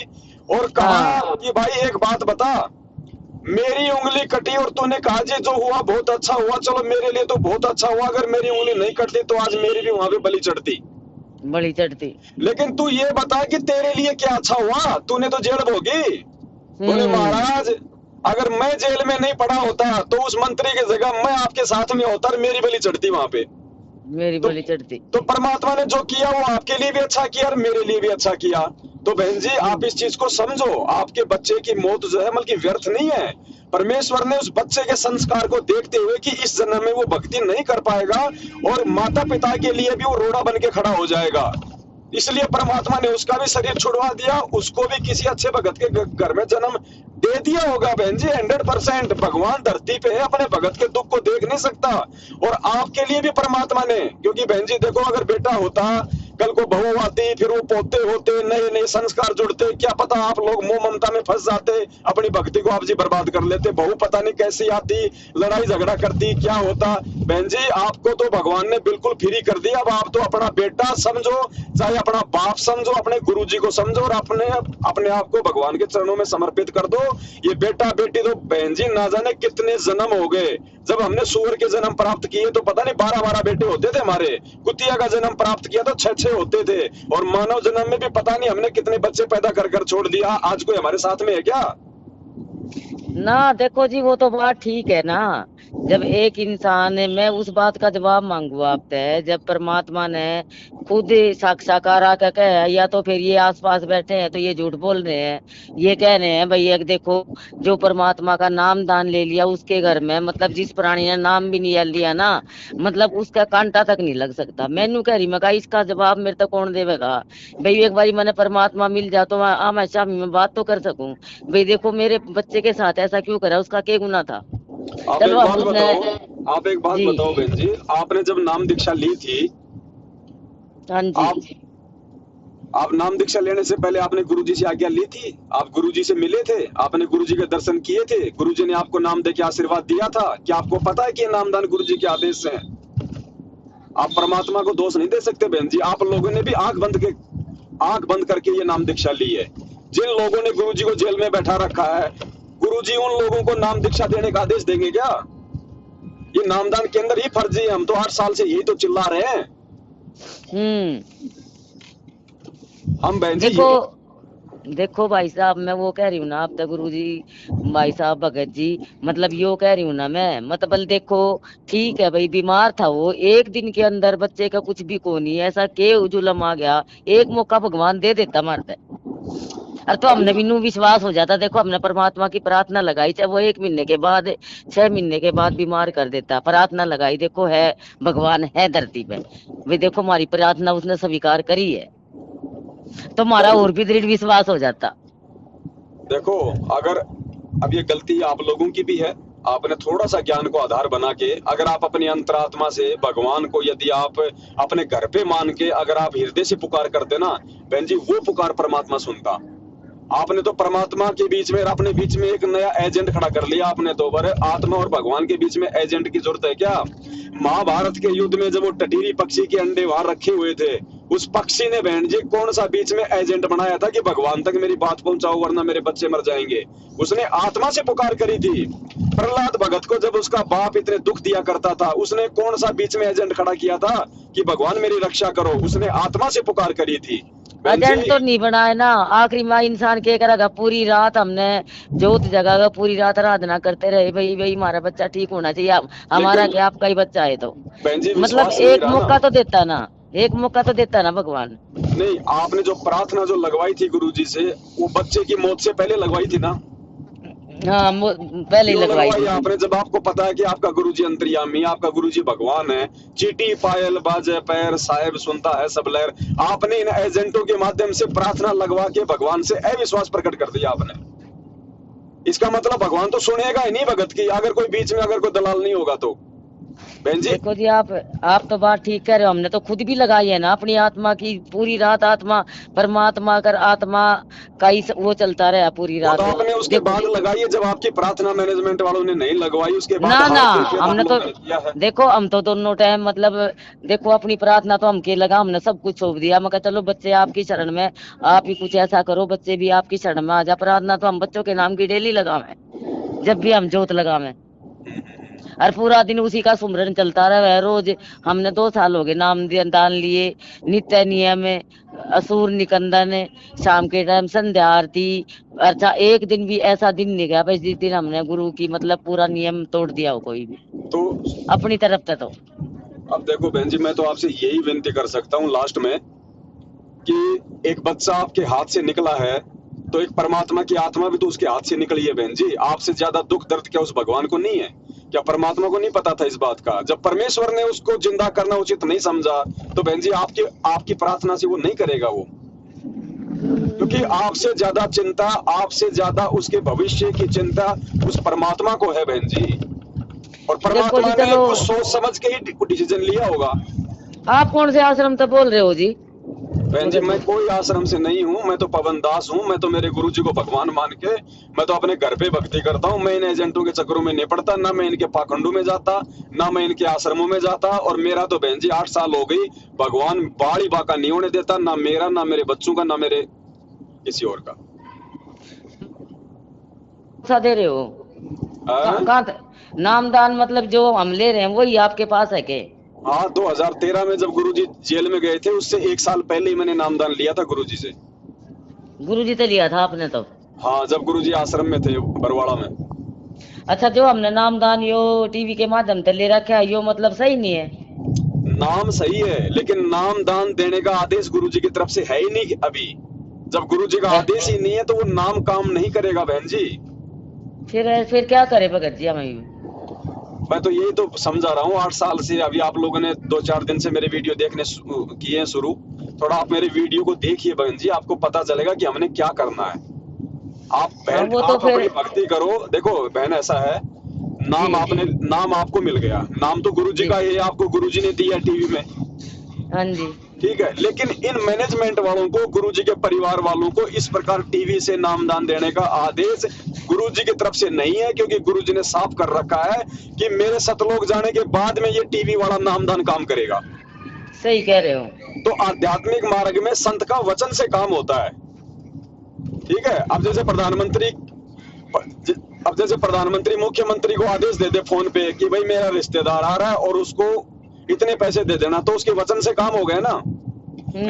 और कहा कि भाई एक बात बता, मेरी उंगली कटी और तूने कहा जी जो हुआ बहुत अच्छा हुआ, चलो मेरे लिए तो बहुत अच्छा हुआ, अगर मेरी उंगली नहीं कटती तो आज मेरी भी वहां पे बलि चढ़ती। लेकिन तू ये बता कि तेरे लिए क्या अच्छा हुआ, तूने तो जेल भोगी। बोले महाराज अगर मैं जेल में नहीं पड़ा होता तो उस मंत्री की जगह मैं आपके साथ में होता और मेरी बलि चढ़ती वहां पे। मेरी तो बलि चढ़ती। तो परमात्मा ने जो किया वो आपके लिए भी अच्छा किया और मेरे लिए भी अच्छा किया। तो बहन जी आप इस चीज को समझो, आपके बच्चे की मौत जो है बल्कि व्यर्थ नहीं है। परमेश्वर ने उस बच्चे के संस्कार को देखते हुए कि इस जन्म में वो भक्ति नहीं कर पाएगा और माता पिता के लिए भी वो रोड़ा बन के खड़ा हो जाएगा, इसलिए परमात्मा ने उसका भी शरीर छुड़वा दिया, उसको भी किसी अच्छे भगत के घर में जन्म दे दिया होगा। बहन जी 100% भगवान धरती पे है, अपने भगत के दुख को देख नहीं सकता। और आपके लिए भी परमात्मा ने, क्योंकि बहन जी देखो अगर बेटा होता, कल को बहू आती, फिर वो पोते होते, नए नए संस्कार जुड़ते, क्या पता आप लोग मोह ममता में फंस जाते, अपनी भक्ति को आप जी बर्बाद कर लेते। बहू पता नहीं कैसी आती, लड़ाई झगड़ा करती, क्या होता। बहन जी आपको तो भगवान ने बिल्कुल फ्री कर दिया। अब आप तो अपना बेटा समझो, चाहे अपना बाप समझो, अपने गुरुजी को समझो और अपने आप को भगवान के चरणों में समर्पित कर दो। ये बेटा बेटी तो बहन जी ना जाने कितने जन्म हो गए। जब हमने सूअर के जन्म प्राप्त किए तो पता नहीं 12-12 बेटे होते थे हमारे, कुतिया का जन्म प्राप्त किया तो 6-6 होते थे, और मानव जन्म में भी पता नहीं हमने कितने बच्चे पैदा कर कर छोड़ दिया। आज कोई हमारे साथ में है क्या? ना देखो जी वो तो बात ठीक है ना, जब एक इंसान ने, मैं उस बात का जवाब मांगू आपसे, जब परमात्मा ने खुद साक्षात्कार आकर कहा, या तो फिर ये आसपास बैठे हैं तो ये झूठ बोल रहे हैं, ये कह रहे हैं भाई एक देखो जो परमात्मा का नाम दान ले लिया उसके घर में, मतलब जिस प्राणी ने नाम भी नहीं लिया ना, मतलब उसका कांटा तक नहीं लग सकता। मैनू कह रही मैं कहा इसका जवाब मेरे तक कौन देवेगा भाई, एक बारी मैंने परमात्मा मिल जा तो मैं शामी में बात तो कर सकूं भाई, देखो मेरे बच्चे के साथ ऐसा क्यों करा, उसका क्या गुनाह था। आप चलो एक अब बात उसने, बताओ, आप एक बात जी बताओ बहन जी, आपने जब नाम दीक्षा ली थी, हाँ आप जी, आप नाम दीक्षा लेने से पहले आपने गुरुजी से आज्ञा ली थी? आप गुरुजी से मिले थे? आपने गुरुजी के दर्शन किए थे? गुरुजी ने आपको नाम देके आशीर्वाद दिया था? क्या आपको पता है कि ये नामदान गुरुजी के आदेश से है? आप परमात्मा को दोष नहीं दे सकते बहन जी। आप लोगों ने भी आंख बंद करके ये नाम दीक्षा ली है। जिन लोगों ने गुरुजी को जेल में बैठा रखा है, गुरुजी उन लोगों को नाम दीक्षा देने का आदेश देंगे क्या? ये नामदान के अंदर ही फर्जी है। हम तो 8 साल से यही तो चिल्ला रहे हैं। हम बहन जी देखो भाई साहब, मैं वो कह रही हूँ ना आप तक गुरु जी, भाई साहब भगत जी, मतलब यो कह रही हूँ ना मैं, मतलब देखो ठीक है भाई, बीमार था वो, एक दिन के अंदर बच्चे का कुछ भी को नहीं, ऐसा के जुलम आ गया, एक मौका भगवान दे देता मरते, और तो हमने भी नू विश्वास हो जाता। देखो हमने परमात्मा की प्रार्थना लगाई, चाहे वो 1 महीने के बाद 6 महीने के बाद बीमार कर देता, प्रार्थना लगाई, देखो है भगवान है धरती पे भाई, देखो हमारी प्रार्थना उसने स्वीकार करी है, तो हमारा और भी दृढ़ विश्वास हो जाता। देखो, अगर अब ये गलती आप लोगों की भी है, आपने थोड़ा सा ज्ञान को आधार बना के, अगर आप अपनी अंतरात्मा से भगवान को यदि आप अपने घर पे मान के अगर आप हृदय से पुकार करते ना बहन जी, वो पुकार परमात्मा सुनता। आपने तो परमात्मा के बीच में, अपने बीच में एक नया एजेंट खड़ा कर लिया आपने तो। पर आत्मा और भगवान के बीच में एजेंट की जरूरत है क्या? महाभारत के युद्ध में जब वो टटीरी पक्षी के अंडे वहां रखे हुए थे, उस पक्षी ने बहन जी कौन सा बीच में एजेंट बनाया था कि भगवान तक मेरी बात पहुंचाओ वरना मेरे बच्चे मर जाएंगे? उसने आत्मा से पुकार करी थी। प्रहलाद भगत को जब उसका बाप इतने दुख दिया करता था, उसने कौन सा बीच में एजेंट खड़ा किया था कि भगवान मेरी रक्षा करो? उसने आत्मा से पुकार करी थी। एजेंट तो नहीं बनाए ना, आखिरी में इंसान क्या करेगा, पूरी रात हमने जोत जगा पूरी रात आराधना करते रहे भाई भाई हमारा बच्चा ठीक होना चाहिए, हमारा क्या आपका ही बच्चा है, तो मतलब एक मौका तो देता ना, एक मौका तो देता ना भगवान। नहीं, आपने जो प्रार्थना जो लगवाई थी गुरुजी से, वो बच्चे की मौत से पहले लगवाई थी ना? हाँ पहले ही लगवाई थी आपने, जब आपको पता है कि आपका गुरुजी अंतर्यामी, आपका गुरुजी भगवान है, चीटी पायल बाजे पैर साहेब सुनता है सब लहर, आपने इन एजेंटों के माध्यम से प्रार्थना लगवा के भगवान से अविश्वास प्रकट कर दिया आपने। इसका मतलब भगवान तो सुनेगा ही नहीं भगत की, अगर कोई बीच में अगर कोई दलाल नहीं होगा तो। बहन जी देखो जी आप तो बात ठीक कह रहे हो, हमने तो खुद भी लगाई है ना अपनी आत्मा की, पूरी रात आत्मा परमात्मा कर आत्मा का ही वो चलता रहा पूरी रात। तो आपने उसके बाद लगाई है, जब आपकी प्रार्थना मैनेजमेंट वालों ने नहीं लगवाई उसके बाद? ना हमने तो देखो, हम तो दोनों टाइम मतलब देखो अपनी प्रार्थना तो हमके लगा, हमने सब कुछ सौंप दिया। मैं चलो बच्चे आपकी शरण में, आप ही कुछ ऐसा करो बच्चे भी आपकी शरण में आ जा। प्रार्थना तो हम बच्चों के नाम की डेली लगावे, जब भी हम जोत लगावे, और पूरा दिन उसी का सुमरन चलता रहा रोज। हमने 2 साल हो गए नाम दान लिए, नित्य नियम असुर निकंदन, शाम के टाइम संध्या आरती। अच्छा एक दिन भी ऐसा दिन नहीं गया भाई जिस दिन हमने गुरु की मतलब पूरा नियम तोड़ दिया हो कोई भी, तो अपनी तरफ से। तो अब देखो बहन जी, मैं तो आपसे यही विनती कर सकता हूँ लास्ट में कि एक बच्चा आपके हाथ से निकला है तो एक परमात्मा की आत्मा भी तो उसके हाथ से निकली है बहन जी। आपसे ज्यादा दुख दर्द क्या उस भगवान को नहीं है? क्या परमात्मा को नहीं पता था इस बात का? जब परमेश्वर ने उसको जिंदा करना उचित नहीं समझा तो बहन जी आपकी प्रार्थना से वो नहीं करेगा वो, क्योंकि आपसे ज्यादा चिंता, आपसे ज्यादा उसके भविष्य की चिंता उस परमात्मा को है बहन जी। और देखो परमात्मा जी, ने चलो कुछ सोच समझ के ही डिसीजन लिया होगा। आप कौन से आश्रम से बोल रहे हो जी? बहन जी, मैं कोई आश्रम से नहीं हूँ, मैं तो पवन दास हूँ। मैं तो मेरे गुरु जी को भगवान मान के मैं तो अपने घर पे भक्ति करता हूँ। मैं इन एजेंटों के चक्करों में नहीं पड़ता, ना मैं इनके पाखंडों में जाता, ना मैं इनके आश्रमों में जाता। और मेरा तो बहन जी 8 साल हो गई, भगवान बाड़ी बाका नहीं होने देता, ना मेरा, ना मेरे बच्चों का, ना मेरे किसी और का। सा दे रहे हो? हाँ? कहाँ नामदान मतलब जो हम ले रहे हैं वही आपके पास है के? हाँ, 2013 में जब गुरुजी जेल में गए थे उससे 1 साल पहले ही मैंने नामदान लिया था गुरुजी से। गुरुजी से लिया था आपने तब? हाँ, जब गुरुजी आश्रम में थे बरवाड़ा में। अच्छा, जो हमने नामदान यो टीवी के माध्यम से ले रखा है यो मतलब सही नहीं है? नाम सही है, लेकिन नाम दान देने का आदेश गुरुजी की तरफ से है ही नहीं अभी। जब गुरुजी का आदेश ही नहीं है तो वो नाम काम नहीं करेगा बहन जी। फिर क्या करे भगत जी हमें? मैं तो यही तो समझा रहा हूँ 8 साल से। अभी आप लोगों ने 2-4 दिन से मेरे वीडियो देखने किए हैं शुरू। थोड़ा आप मेरे वीडियो को देखिए बहन जी, आपको पता चलेगा कि हमने क्या करना है। आप बहन, वो तो आप फिर अपनी भक्ति करो। देखो बहन, ऐसा है, नाम आपको मिल गया, नाम तो गुरुजी का ही है, आपको गुरुजी ने दिया टीवी में, हाँ जी, ठीक है। लेकिन इन मैनेजमेंट वालों को, गुरुजी के परिवार वालों को इस प्रकार टीवी से नामदान देने का आदेश गुरुजी की तरफ से नहीं है, क्योंकि गुरुजी ने साफ कर रखा है कि मेरे सतलोक जाने के बाद में ये टीवी वाला नामदान काम करेगा। सही कह रहे हो। तो आध्यात्मिक मार्ग में संत का वचन से काम होता है, ठीक है। अब जैसे प्रधानमंत्री मुख्यमंत्री को आदेश दे दे फोन पे कि भाई मेरा रिश्तेदार आ रहा है और उसको इतने पैसे दे देना, तो उसके वचन से काम हो गए ना।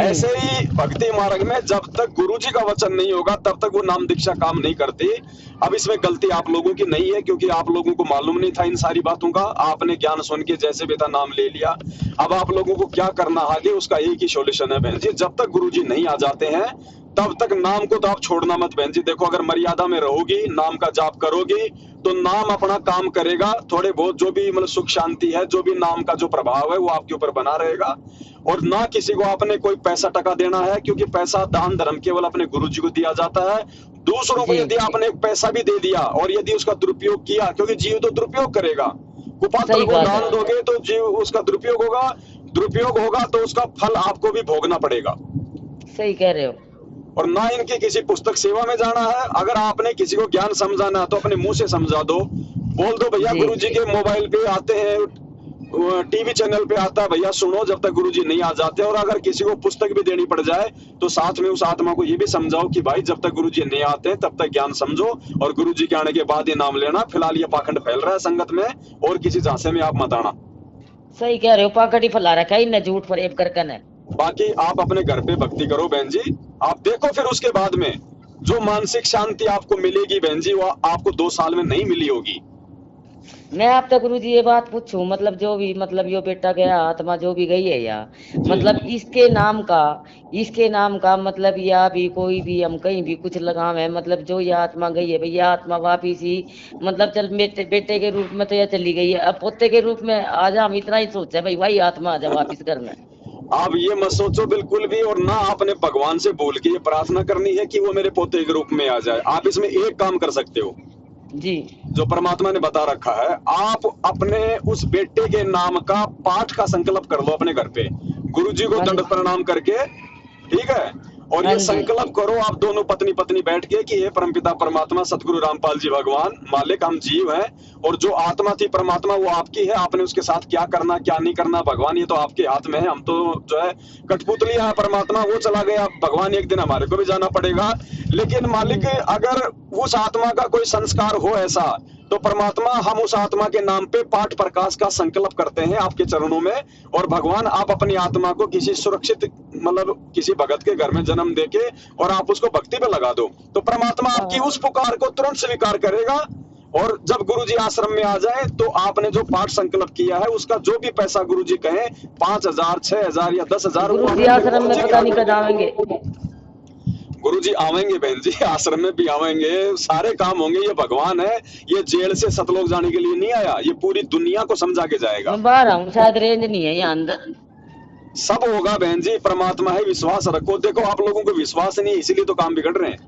ऐसे ही भक्ति मार्ग में जब तक गुरुजी का वचन नहीं होगा तब तक वो नाम दीक्षा काम नहीं करती। अब इसमें गलती आप लोगों की नहीं है, क्योंकि आप लोगों को मालूम नहीं था इन सारी बातों का। आपने ज्ञान सुन के जैसे भी था नाम ले लिया। अब आप लोगों को क्या करना आगे, उसका एक ही सॉल्यूशन है बहन जी। जब तक गुरुजी नहीं आ जाते हैं तब तक नाम को तो आप छोड़ना मत बहन जी। देखो, अगर मर्यादा में रहोगी, नाम का जाप करोगी, तो नाम अपना काम करेगा। थोड़े बहुत जो भी मतलब सुख शांति है, जो भी नाम का जो प्रभाव है वो आपके ऊपर बना रहेगा। और ना किसी को आपने कोई पैसा टका देना है, क्योंकि पैसा दान धर्म केवल अपने गुरुजी को दिया जाता है। दूसरों को यदि आपने पैसा भी दे दिया और यदि उसका दुरुपयोग किया, क्योंकि जीव तो दुरुपयोग करेगा, कुपात्र को दान दोगे तो जीव उसका दुरुपयोग होगा तो उसका फल आपको भी भोगना पड़ेगा। सही कह रहे हो। और ना इनकी किसी पुस्तक सेवा में जाना है। अगर आपने किसी को ज्ञान समझाना है तो अपने मुंह से समझा दो, बोल दो भैया गुरुजी के मोबाइल पे आते हैं, टीवी चैनल पे आता है, भैया सुनो, जब तक गुरुजी नहीं आ जाते। और अगर किसी को पुस्तक भी देनी पड़ जाए तो साथ में उस आत्मा को ये भी समझाओ कि भाई जब तक गुरुजी नहीं आते तब तक ज्ञान समझो, और गुरुजी के आने के बाद ये नाम लेना। फिलहाल ये पाखंड फैल रहा है संगत में, और किसी झांसे में आप मत आना। सही कह रहे हो, पाखंड ही फैला रखा है इन्हें, झूठ फरेब करके न। बाकी आप अपने घर पे भक्ति करो बहन जी। आप देखो फिर उसके बाद में जो मानसिक शांति आपको मिलेगी बहन जी, वो आपको 2 साल में नहीं मिली होगी। मैं आपसे गुरुजी ये बात पूछूं, मतलब जो भी मतलब यो बेटा गया आत्मा जो भी गई है या मतलब इसके नाम का मतलब या भी कोई भी हम कहीं भी कुछ लगाम है, मतलब जो ये आत्मा गई है भैया आत्मा वापिस ही मतलब चल बेटे के रूप में तो यह चली गई है, अब पोते के रूप में आज हम इतना ही सोचे भाई आत्मा आ जा वापिस घर में। आप ये मत सोचो बिल्कुल भी, और ना आपने भगवान से बोल के ये प्रार्थना करनी है कि वो मेरे पोते के रूप में आ जाए। आप इसमें एक काम कर सकते हो जी, जो परमात्मा ने बता रखा है। आप अपने उस बेटे के नाम का पाठ का संकल्प कर लो अपने घर पे, गुरुजी को दंड प्रणाम करके, ठीक है। और ये संकल्प करो आप दोनों पत्नी पत्नी बैठ के कि हे परमपिता परमात्मा सतगुरु रामपाल जी भगवान मालिक, हम जीव हैं और जो आत्मा थी परमात्मा वो आपकी है। आपने उसके साथ क्या करना क्या नहीं करना भगवान ये तो आपके हाथ में है। हम तो जो है कठपुतली है, परमात्मा वो चला गया, भगवान एक दिन हमारे को भी जाना पड़ेगा। लेकिन मालिक अगर उस आत्मा का कोई संस्कार हो ऐसा, तो परमात्मा हम उस आत्मा के नाम पे पाठ प्रकाश का संकल्प करते हैं आपके चरणों में। और भगवान आप अपनी आत्मा को किसी सुरक्षित मतलब किसी भगत के घर में जन्म देके और आप उसको भक्ति पे लगा दो, तो परमात्मा आपकी उस पुकार को तुरंत स्वीकार करेगा और जब गुरुजी आश्रम में आ जाए तो आपने जो पाठ संकल्प किया है उसका जो भी पैसा गुरुजी कहें 5,000, 6,000 या 10,000 गुरुजी आश्रम में पता नहीं कब आवेंगे। गुरुजी आवेंगे बहन जी, आश्रम में भी आवेंगे, सारे काम होंगे। ये भगवान है, ये जेल से सतलोक जाने के लिए नहीं आया, ये पूरी दुनिया को समझा के जाएगा। मैं बाहर हूँ, शायद रेंज नहीं है यहाँ अंदर। सब होगा बहन जी, परमात्मा है, विश्वास रखो। देखो आप लोगों को विश्वास नहीं है, इसीलिए तो काम बिगड़ रहे हैं।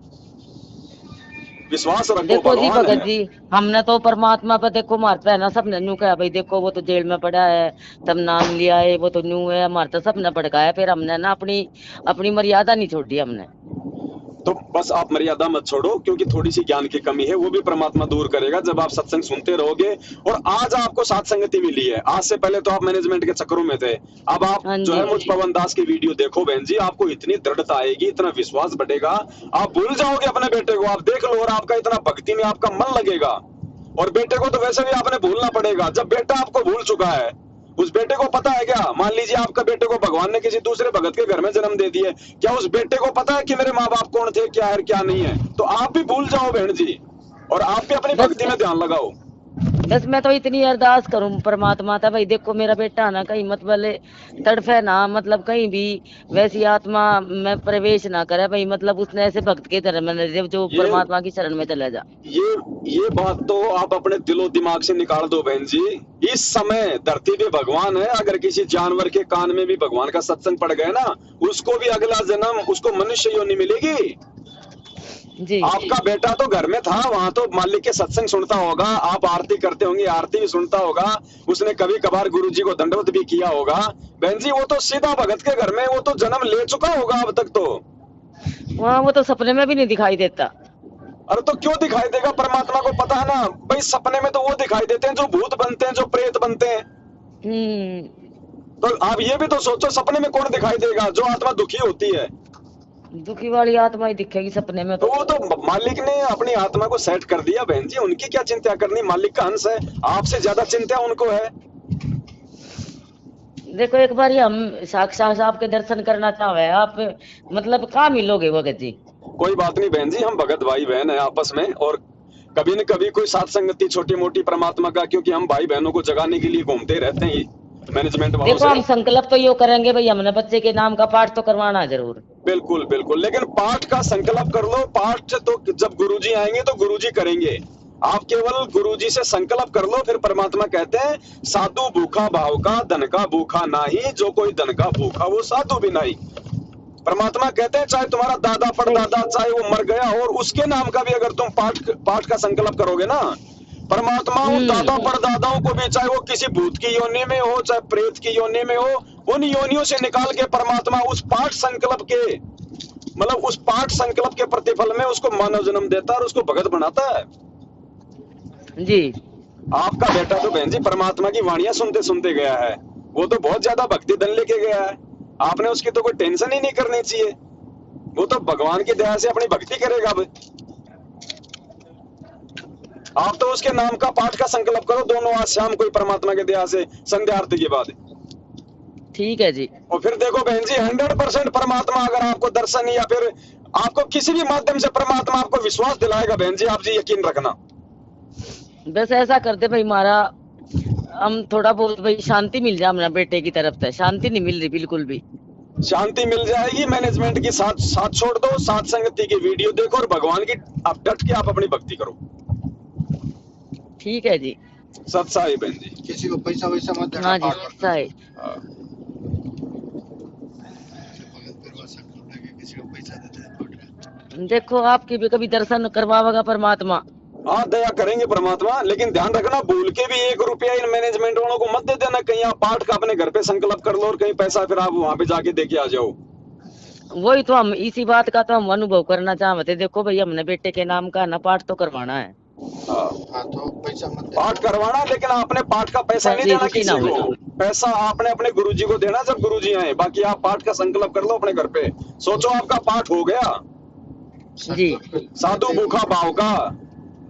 विश्वास रखो। देखो जी भगवान भगत है। जी, हमने तो परमात्मा पर देखो मारता है ना, सबने न्यू कहा भाई देखो वो तो जेल में पड़ा है, तब नाम लिया है, वो तो न्यू है, हमारा तो सबने भड़काया, फिर हमने ना अपनी मर्यादा नहीं छोड़ी हमने। तो बस आप मर्यादा मत छोड़ो, क्योंकि थोड़ी सी ज्ञान की कमी है, वो भी परमात्मा दूर करेगा जब आप सत्संग सुनते रहोगे। और आज आपको साथ संगति मिली है, आज से पहले तो आप मैनेजमेंट के चक्करों में थे। अब आप हाँ जो जी। है मुझ पवन दास की वीडियो देखो बहन जी, आपको इतनी दृढ़ता आएगी, इतना विश्वास बढ़ेगा, आप भूल जाओगे अपने बेटे को। आप देख लो, और आपका इतना भक्ति में आपका मन लगेगा। और बेटे को तो वैसे भी आपने भूलना पड़ेगा। जब बेटा आपको भूल चुका है, उस बेटे को पता है क्या, मान लीजिए आपका बेटे को भगवान ने किसी दूसरे भगत के घर में जन्म दे दिया, क्या उस बेटे को पता है कि मेरे माँ बाप कौन थे, क्या है क्या नहीं है? तो आप भी भूल जाओ बहन जी, और आप भी अपनी भक्ति में ध्यान लगाओ। बस मैं तो इतनी अरदास करूं परमात्मा था भाई, देखो मेरा बेटा ना कहीं मतलब तड़फे ना, मतलब कहीं भी वैसी आत्मा में प्रवेश ना करे भाई, मतलब उसने ऐसे भक्त के धर्म में जो परमात्मा की शरण में चला जा। ये बात तो आप अपने दिलो दिमाग से निकाल दो बहन जी। इस समय धरती पे भगवान है, अगर किसी जानवर के कान में भी भगवान का सत्संग पड़ गया ना, उसको भी अगला जन्म उसको मनुष्य योनि मिलेगी। जी। आपका बेटा तो घर में था, वहां तो मालिक के सत्संग सुनता होगा, आप आरती करते होंगे, आरती भी सुनता होगा, उसने कभी कभार गुरुजी को दंडवत भी किया होगा। बहन जी वो तो सीधा भगत के घर में वो तो जन्म ले चुका होगा अब तक तो। वहाँ वो तो सपने में भी नहीं दिखाई देता। अरे तो क्यों दिखाई देगा, परमात्मा को पता है ना भाई, सपने में तो वो दिखाई देते हैं जो भूत बनते हैं, जो प्रेत बनते हैं। तो आप ये भी तो सोचो, सपने में कौन दिखाई देगा? जो आत्मा दुखी होती है, दुखी वाली आत्मा ही दिखेगी सपने में। तो वो तो मालिक ने अपनी आत्मा को सेट कर दिया बहन जी, उनकी क्या चिंता करनी, मालिक का अंश है, आपसे ज्यादा चिंता उनको है। देखो एक बार हम साक्षात आपके दर्शन करना चाहे, आप मतलब कहाँ मिलोगे भगत जी? कोई बात नहीं बहन जी, हम भगत भाई बहन है आपस में, और कभी न कभी कोई साथ संगति छोटी मोटी परमात्मा का, क्योंकि हम भाई बहनों को जगाने के लिए घूमते रहते हैं मैनेजमेंट वालों देखो हम संकल्प तो यो करेंगे भाई, हमने बच्चे के नाम का पाठ तो करवाना है जरूर। बिल्कुल बिल्कुल, लेकिन पाठ का संकल्प कर लो। पाठ तो जब गुरुजी आएंगे तो गुरुजी करेंगे, आप केवल गुरुजी से संकल्प कर लो। फिर परमात्मा कहते हैं साधु भूखा भाव का, धन का भूखा नहीं, जो कोई धन का भूखा वो साधु भी नहीं। परमात्मा कहते हैं चाहे तुम्हारा दादा परदादा चाहे वो मर गया और उसके नाम का भी अगर तुम पाठ का संकल्प करोगे ना, परमात्मा उन दादा परदादाओं को भी, चाहे वो किसी भूत की योनि में हो चाहे प्रेत की योनि में हो, उन योनियों से निकाल के परमात्मा उस पाठ संकल्प के, मतलब उस पाठ संकल्प के प्रतिफल में उसको मानव जन्म देता है और उसको भगत बनाता है जी। आपका बेटा तो बहन जी परमात्मा की वाणियां सुनते सुनते गया है, वो तो बहुत ज्यादा भक्ति धन लेके गया है। आपने उसकी तो कोई टेंशन ही नहीं करनी चाहिए, वो तो भगवान की दया से अपनी भक्ति करेगा। अब आप तो उसके नाम का पाठ का संकल्प करो दोनों आज शाम कोई परमात्मा के दया से संध्या आरती के बाद। ठीक है जी। और फिर देखो बहन जी 100% परमात्मा अगर आपको दर्शन या फिर आपको किसी भी माध्यम से परमात्मा आपको विश्वास दिलाएगा बहन जी, आप जी यकीन रखना। बस ऐसा करते भाई, हमारा हम थोड़ा बहुत भाई शांति मिल जाए, हमारा बेटे की तरफ से शांति नहीं मिल रही बिल्कुल भी। शांति मिल जाएगी, मैनेजमेंट की साथ छोड़ दो, साथ संगति की वीडियो देखो और भगवान की आप डट के आप अपनी भक्ति करो। ठीक है जी। सत्साई बहन जी। किसी को पैसा वैसा मत देना। हाँ जी सही। किसी को पैसा देते। देखो आपकी भी कभी दर्शन करवाएगा परमात्मा। हाँ दया करेंगे परमात्मा, लेकिन ध्यान रखना भूल के भी 1 रुपया इन मैनेजमेंट वालों को मत दे देना। कहीं आप पाठ का अपने घर पे संकल्प कर लो और कहीं पैसा फिर आप वहां पे जाके देके आ जाओ। वही तो हम इसी बात का तो हम अनुभव करना चाहते। देखो भाई हमने बेटे के नाम का ना पाठ तो करवाना है। हाँ तो पैसा मत देना। पाठ करवाना, लेकिन आपने पाठ का पैसा नहीं देना किसी को, पैसा आपने अपने गुरुजी को देना जब गुरुजी आए। बाकी आप पाठ का संकल्प कर लो अपने घर पे, सोचो आपका पाठ हो गया जी। साधु भूखा भाव का,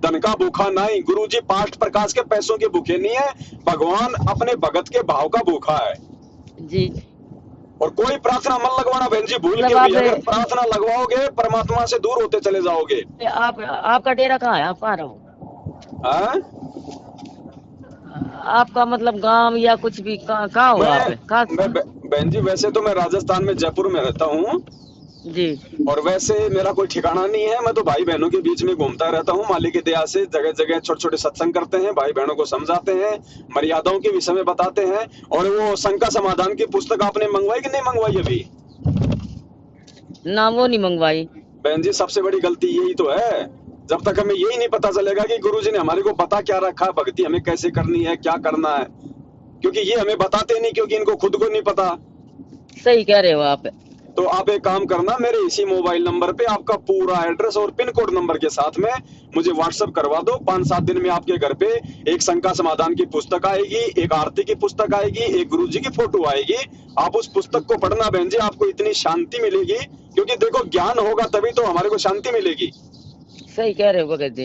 धन का भूखा नहीं। गुरुजी पाठ प्रकाश के पैसों के भूखे नहीं है, भगवान अपने भगत के भाव का भूखा है जी। और कोई प्रार्थना मत लगवाना बहन जी, भूल के भी अगर प्रार्थना लगवाओगे परमात्मा से दूर होते चले जाओगे। आपका डेरा कहाँ है, आप कहाँ रहो? हाँ? आपका मतलब गांव या कुछ भी कहाँ हो आप? कहाँ? मैं बहन जी वैसे तो मैं राजस्थान में जयपुर में रहता हूँ, जी। और वैसे मेरा कोई ठिकाना नहीं है। मैं तो भाई बहनों के बीच में घूमता रहता हूँ। मालिक की दया से जगह जगह छोटे छोटे सत्संग करते हैं, भाई बहनों को समझाते हैं, मर्यादाओं के विषय में बताते हैं। और वो शंका समाधान की पुस्तक आपने मंगवाई कि नहीं मंगवाई अभी? ना वो नहीं मंगवाई। बहन जी सबसे बड़ी गलती यही तो है, जब तक हमें यही नहीं पता चलेगा कि गुरुजी ने हमारे को बता क्या रखा, भक्ति हमें कैसे करनी है, क्या करना है, क्योंकि ये हमें बताते नहीं, क्योंकि इनको खुद को नहीं पता। सही कह रहे हो आप। तो आप एक काम करना, मेरे इसी मोबाइल नंबर पे आपका पूरा एड्रेस और पिन कोड नंबर के साथ में मुझे व्हाट्सएप करवा दो। 5-7 दिन में आपके घर पे एक शंका समाधान की पुस्तक आएगी, एक आरती की पुस्तक आएगी, एक गुरुजी की फोटो आएगी। आप उस पुस्तक को पढ़ना बहन जी, आपको इतनी शांति मिलेगी, क्योंकि देखो ज्ञान होगा तभी तो हमारे को शांति मिलेगी। सही कह रहे हो भगत जी।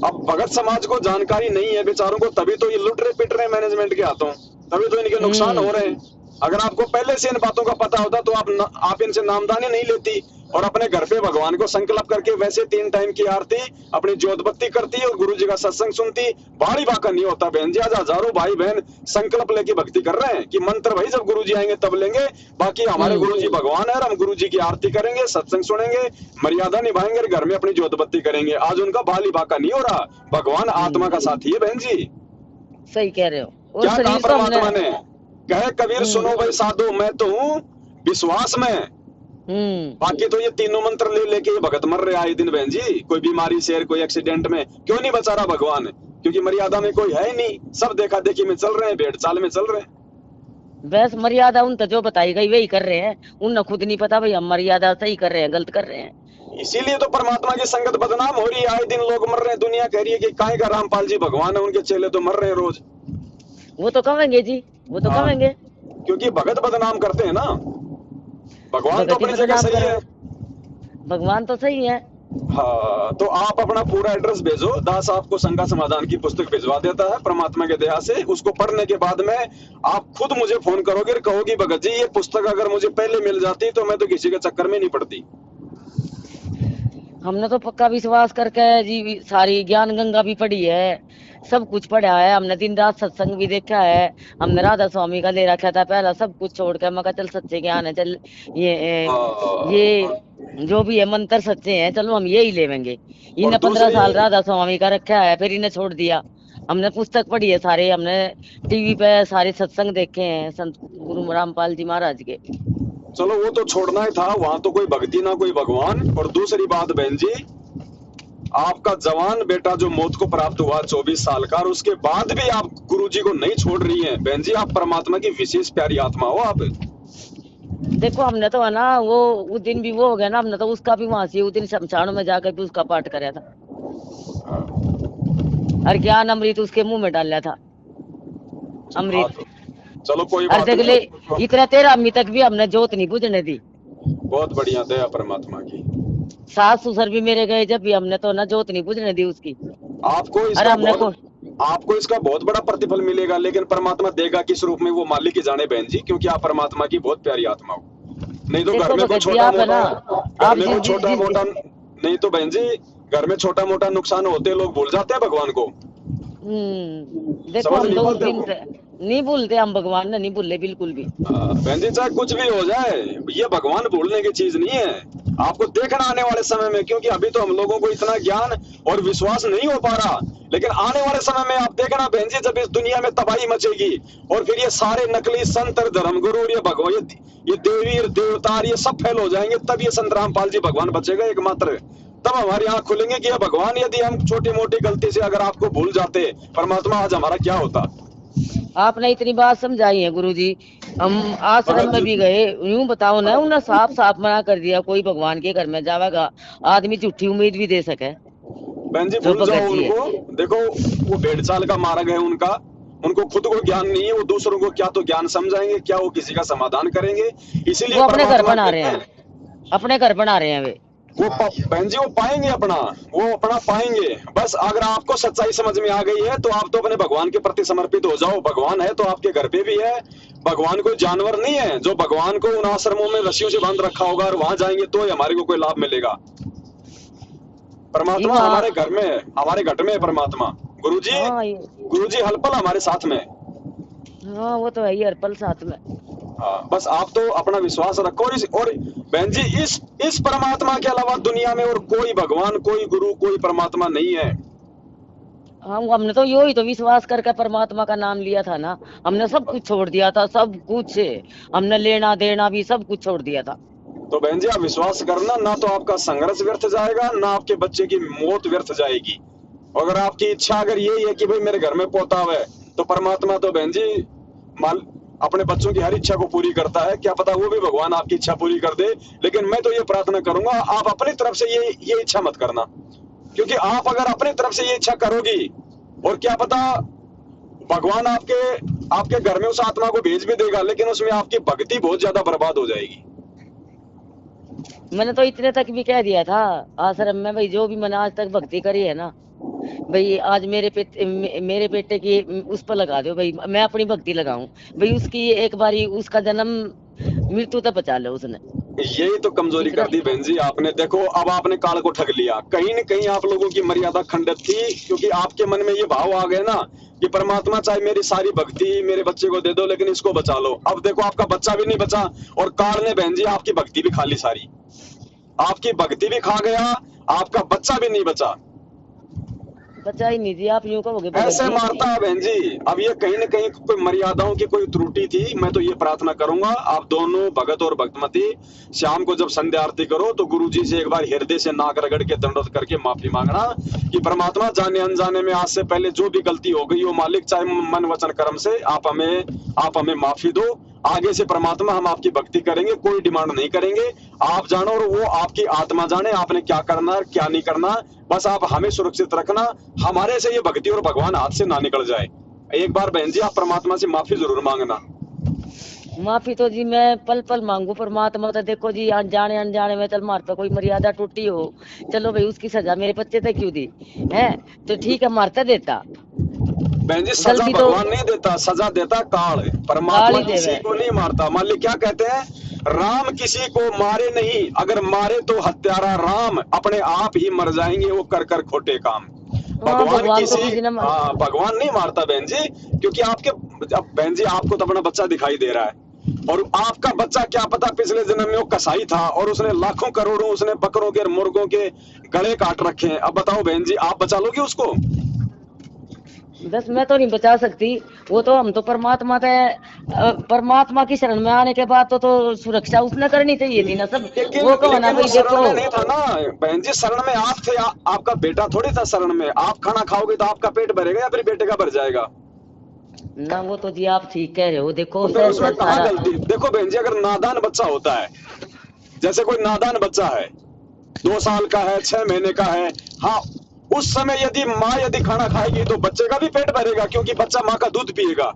अब भगत समाज को जानकारी नहीं है बेचारों को, तभी तो ये लुट रहे पिट रहे मैनेजमेंट के हाथों, तभी तो इनके नुकसान हो रहे हैं। अगर आपको पहले से इन बातों का पता होता तो आप इनसे नामदानी नहीं लेती और अपने घर पे भगवान को संकल्प करके वैसे 3 टाइम की आरती अपनी ज्योत बत्ती करती और गुरु जी का सत्संग सुनती। भारी बाका नहीं होता बहन जी। आज हजारों भाई बहन संकल्प लेके भक्ति कर रहे हैं कि मंत्र भाई जब गुरु जी आएंगे तब लेंगे, बाकी हमारे गुरु जी भगवान है और हम गुरु जी की आरती करेंगे, सत्संग सुनेंगे, मर्यादा निभाएंगे और घर में अपनी ज्योत बत्ती करेंगे। आज उनका भारी बाका नहीं हो रहा। भगवान आत्मा का साथी है बहन जी। सही कह रहे हो। और क्या कहा शरीर तो परमात्मा हमने ने? कहे कबीर सुनो भाई साधो, मैं तो हूँ विश्वास में। बाकी तो ये तीनों मंत्र ले लेके ये भगत मर रहे आए दिन बहन जी। कोई बीमारी से, कोई एक्सीडेंट में, क्यों नहीं बचा रहा भगवान? क्योंकि मर्यादा में कोई है ही नहीं, सब देखा देखी में चल रहे हैं, भेड़ चाल में चल रहे हैं। बस मर्यादा उन तो जो बताई गई वही कर रहे हैं, उन्हें खुद नहीं पता भाई हम मर्यादा सही कर रहे हैं गलत कर रहे हैं। इसीलिए तो परमात्मा की संगत बदनाम हो रही है। आए दिन लोग मर रहे हैं, दुनिया कह रही है कि काहे का रामपाल जी भगवान है, उनके चेले तो मर रहे हैं रोज। वो तो कहेंगे जी, वो तो कहेंगे, क्योंकि भगत बदनाम करते हैं ना। भगवान तो अपनी जगह सही है। भगवान तो सही है। हाँ, तो आप अपना पूरा एड्रेस भेजो, दास आपको शंका समाधान की पुस्तक भिजवा देता है परमात्मा के दया से। उसको पढ़ने के बाद में आप खुद मुझे फोन करोगे और कहोगी भगत जी ये पुस्तक अगर मुझे पहले मिल जाती तो मैं तो किसी के चक्कर में नहीं पड़ती। हमने तो पक्का विश्वास करके जी सारी ज्ञान गंगा भी पढ़ी है, सब कुछ पढ़ा है हमने, दिन रात सत्संग भी देखा है हमने, राधा स्वामी का ले रखा था पहला, सब कुछ छोड़ के मैं कहा चल सच्चे ज्ञान है, चल ये जो भी है मंत्र सच्चे हैं, चलो हम यही लेवेंगे। इन्हें 15 साल राधा स्वामी का रखा है, फिर इन्हें छोड़ दिया। हमने पुस्तक पढ़ी है सारे, हमने टीवी पे सारे सत्संग देखे हैं संत गुरु रामपाल जी महाराज के। चलो वो तो छोड़ना ही था, वहां तो कोई भक्ति ना कोई भगवान। और दूसरी बात बहन जी, आपका जवान बेटा जो मौत को प्राप्त हुआ 24 साल का, और उसके बाद भी आप गुरुजी को नहीं छोड़ रही हैं बहन जी। आप परमात्मा की विशेष प्यारी आत्मा हो आप। देखो हमने तो है ना वो उस दिन भी वो हो गया ना, हमने तो उसका भी वहां से उस दिन शमशान में जाकर भी उसका पाठ कराया था और ज्ञान अमृत उसके मुंह में डाला था अमृत। चलो कोई बात नहीं, इतना 13 अम्मी तक भी हमने जोत नहीं बुझने दी। बहुत बढ़िया दया परमात्मा की। सास ससुर भी मेरे गए जब भी, हमने तो ना जोत नहीं बुझने दी उसकी। आपको इसका बहुत बड़ा प्रतिफल मिलेगा, लेकिन परमात्मा देगा किस रूप में वो मालिक ही जाने बहन जी, क्योंकि आप परमात्मा की बहुत प्यारी आत्मा हो। नहीं तो घर में कोई छोटा मोटा नहीं तो बहन जी घर में छोटा मोटा नुकसान होते लोग भूल जाते हैं भगवान को। देखो हम तो उस दिन नहीं भूलते, हम भगवान ने नहीं भूले बिल्कुल भी। बहन जी चाहे कुछ भी हो जाए, ये भगवान भूलने की चीज नहीं है। आपको देखना आने वाले समय में, क्योंकि अभी तो हम लोगों को इतना ज्ञान और विश्वास नहीं हो पा रहा, लेकिन आने वाले समय में आप देखना बहन जी, जब इस दुनिया में तबाही मचेगी और फिर ये सारे नकली संत धर्मगुरु, ये भगवान, ये देवी देवता, ये सब फेल हो जाएंगे, तब ये संत रामपाल जी भगवान बचेगा एकमात्र। तब हमारी आंख खुलेंगे कि ये भगवान, यदि हम छोटी मोटी गलती से अगर आपको भूल जाते परमात्मा, आज हमारा क्या होता। आपने इतनी बात समझाई है गुरुजी, हम आश्रम में भी गए, यूं बताओ ना, उन्हें साफ साफ मना कर दिया कोई भगवान के घर में जाएगा आदमी झूठी उम्मीद भी दे सके। बहन जी भूल जाओ उनको, देखो वो भेड़ चाल का मार्ग है उनका, उनको खुद को ज्ञान नहीं है, वो दूसरों को क्या तो ज्ञान समझाएंगे, क्या वो किसी का समाधान करेंगे। इसीलिए वो अपने घर बना रहे हैं, अपने घर बना रहे हैं वे। वो बहन जी वो पाएंगे अपना, वो अपना पाएंगे। बस अगर आपको सच्चाई समझ में आ गई है तो आप तो अपने भगवान के प्रति समर्पित हो जाओ। भगवान है तो आपके घर पे भी है। भगवान कोई जानवर नहीं है जो भगवान को उन आश्रमों में रस्सियों से बांध रखा होगा और वहां जाएंगे तो हमारे को कोई लाभ मिलेगा। परमात्मा हमारे घर में है, हमारे घट में है परमात्मा। हाँ गुरुजी हर पल हमारे साथ में। हाँ वो तो है ही, हर पल साथ में। हाँ, बस आप तो अपना विश्वास रखो। और बहन जी, इस परमात्मा के अलावा दुनिया में और कोई भगवान, कोई गुरु, कोई परमात्मा नहीं है। हमने तो यो ही तो विश्वास करके परमात्मा का नाम लिया था ना, हमने सब कुछ छोड़ दिया था, सब कुछ हमने लेना देना भी सब कुछ छोड़ दिया था। तो बहन जी, आप विश्वास करना, ना तो आपका संघर्ष व्यर्थ जाएगा, ना आपके बच्चे की मौत व्यर्थ जाएगी। अगर आपकी इच्छा अगर यही है कि भाई मेरे घर में पोता है, तो परमात्मा तो बहन जी अपने बच्चों की हर इच्छा को पूरी करता है। क्या पता वो भी भगवान आपकी इच्छा पूरी कर दे। लेकिन मैं तो ये प्रार्थना करूंगा, आप अपनी तरफ से ये इच्छा मत करना, क्योंकि आप अगर अपनी तरफ से ये इच्छा करोगी, और क्या पता भगवान आपके घर में उस आत्मा को भेज भी देगा, लेकिन उसमें आपकी भक्ति बहुत ज्यादा बर्बाद हो जाएगी। मैंने तो इतने तक भी कह दिया था आश्रम में, भाई जो भी मैंने आज तक भक्ति करी है ना, भाई आज मेरे बेटे की उस पर लगा दो भाई, मैं अपनी भक्ति लगाऊं भाई, उसकी एक बारी उसका जन्म मृत्यु तक बचा लो उसने। यही तो कमजोरी कर दी बहन जी आपने। देखो, अब आपने काल को ठग लिया। कहीं न कहीं आप लोगों की मर्यादा खंडित थी, क्योंकि आपके मन में ये भाव आ गए ना कि परमात्मा चाहे मेरी सारी भक्ति मेरे बच्चे को दे दो, लेकिन इसको बचा लो। अब देखो, आपका बच्चा भी नहीं बचा, और काल ने बहन जी आपकी भक्ति भी खा ली सारी। आपकी भक्ति भी खा गया, आपका बच्चा भी नहीं बचा। बचा ही नहीं दिया, आप यूं कहोगे ऐसे मारता है बहन जी। अब ये कहीं न कहीं कोई मर्यादाओं की कोई त्रुटि थी। मैं तो ये प्रार्थना करूंगा, आप दोनों भगत और भक्तमती शाम को जब संध्या आरती करो, तो गुरुजी से एक बार हृदय से नाक रगड़ के दंडवत करके माफी मांगना कि परमात्मा, जाने अनजाने में आज से पहले जो भी गलती हो गई हो मालिक, चाहे मन वचन कर्म से, आप हमें माफी दो। आगे से परमात्मा हम आपकी भक्ति करेंगे, कोई डिमांड नहीं करेंगे। आप जानो और वो आपकी आत्मा जाने आपने क्या करना है क्या नहीं करना। बस आप हमें सुरक्षित रखना, हमारे से ये भक्ति और भगवान हाथ से ना निकल जाए। एक बार बहन जी आप परमात्मा से माफी जरूर मांगना। माफी तो जी मैं पल पल मांगू परमात्मा। तो देखो जी, अनजाने अनजाने में चल मारता कोई मर्यादा टूटी हो, चलो भाई उसकी सजा मेरे बच्चे तक क्यों दी है, तो ठीक है मारता देता। बहन जी, सजा भगवान नहीं देता, सजा देता काल। परमात्मा किसी को नहीं मारता। मान ली क्या कहते हैं, राम किसी को मारे नहीं, अगर मारे तो हत्यारा राम, अपने आप ही मर जाएंगे वो कर कर खोटे काम। भगवान नहीं मारता बहन जी, क्योंकि आपके बहन जी आपको तो अपना बच्चा दिखाई दे रहा है, और आपका बच्चा क्या पता पिछले जन्म में वो कसाई था, और उसने लाखों करोड़ों उसने बकरों के मुर्गों के गले काट रखे हैं। अब बताओ बहन जी, आप बचा लोगे उसको? बस मैं तो नहीं बचा सकती, वो तो हम तो परमात्मा की शरण में आने के बाद तो सुरक्षा उसने करनी चाहिए थी ना सब। वो कहो ना भाई देखो, नहीं था ना बहन जी, शरण में आप थे, आपका बेटा थोड़ी था शरण में। आप खाना खाओगे तो आपका पेट भरेगा या फिर बेटे का भर जाएगा ना? वो तो जी आप ठीक कह रहे हो। देखो तो उसमें कहाँ गलती? देखो बहन जी, अगर नादान बच्चा होता है, जैसे कोई नादान बच्चा है 2 साल का है 6 महीने का है, हाँ उस समय यदि माँ यदि खाना खाएगी तो बच्चे का भी पेट भरेगा, क्योंकि बच्चा माँ का दूध पिएगा,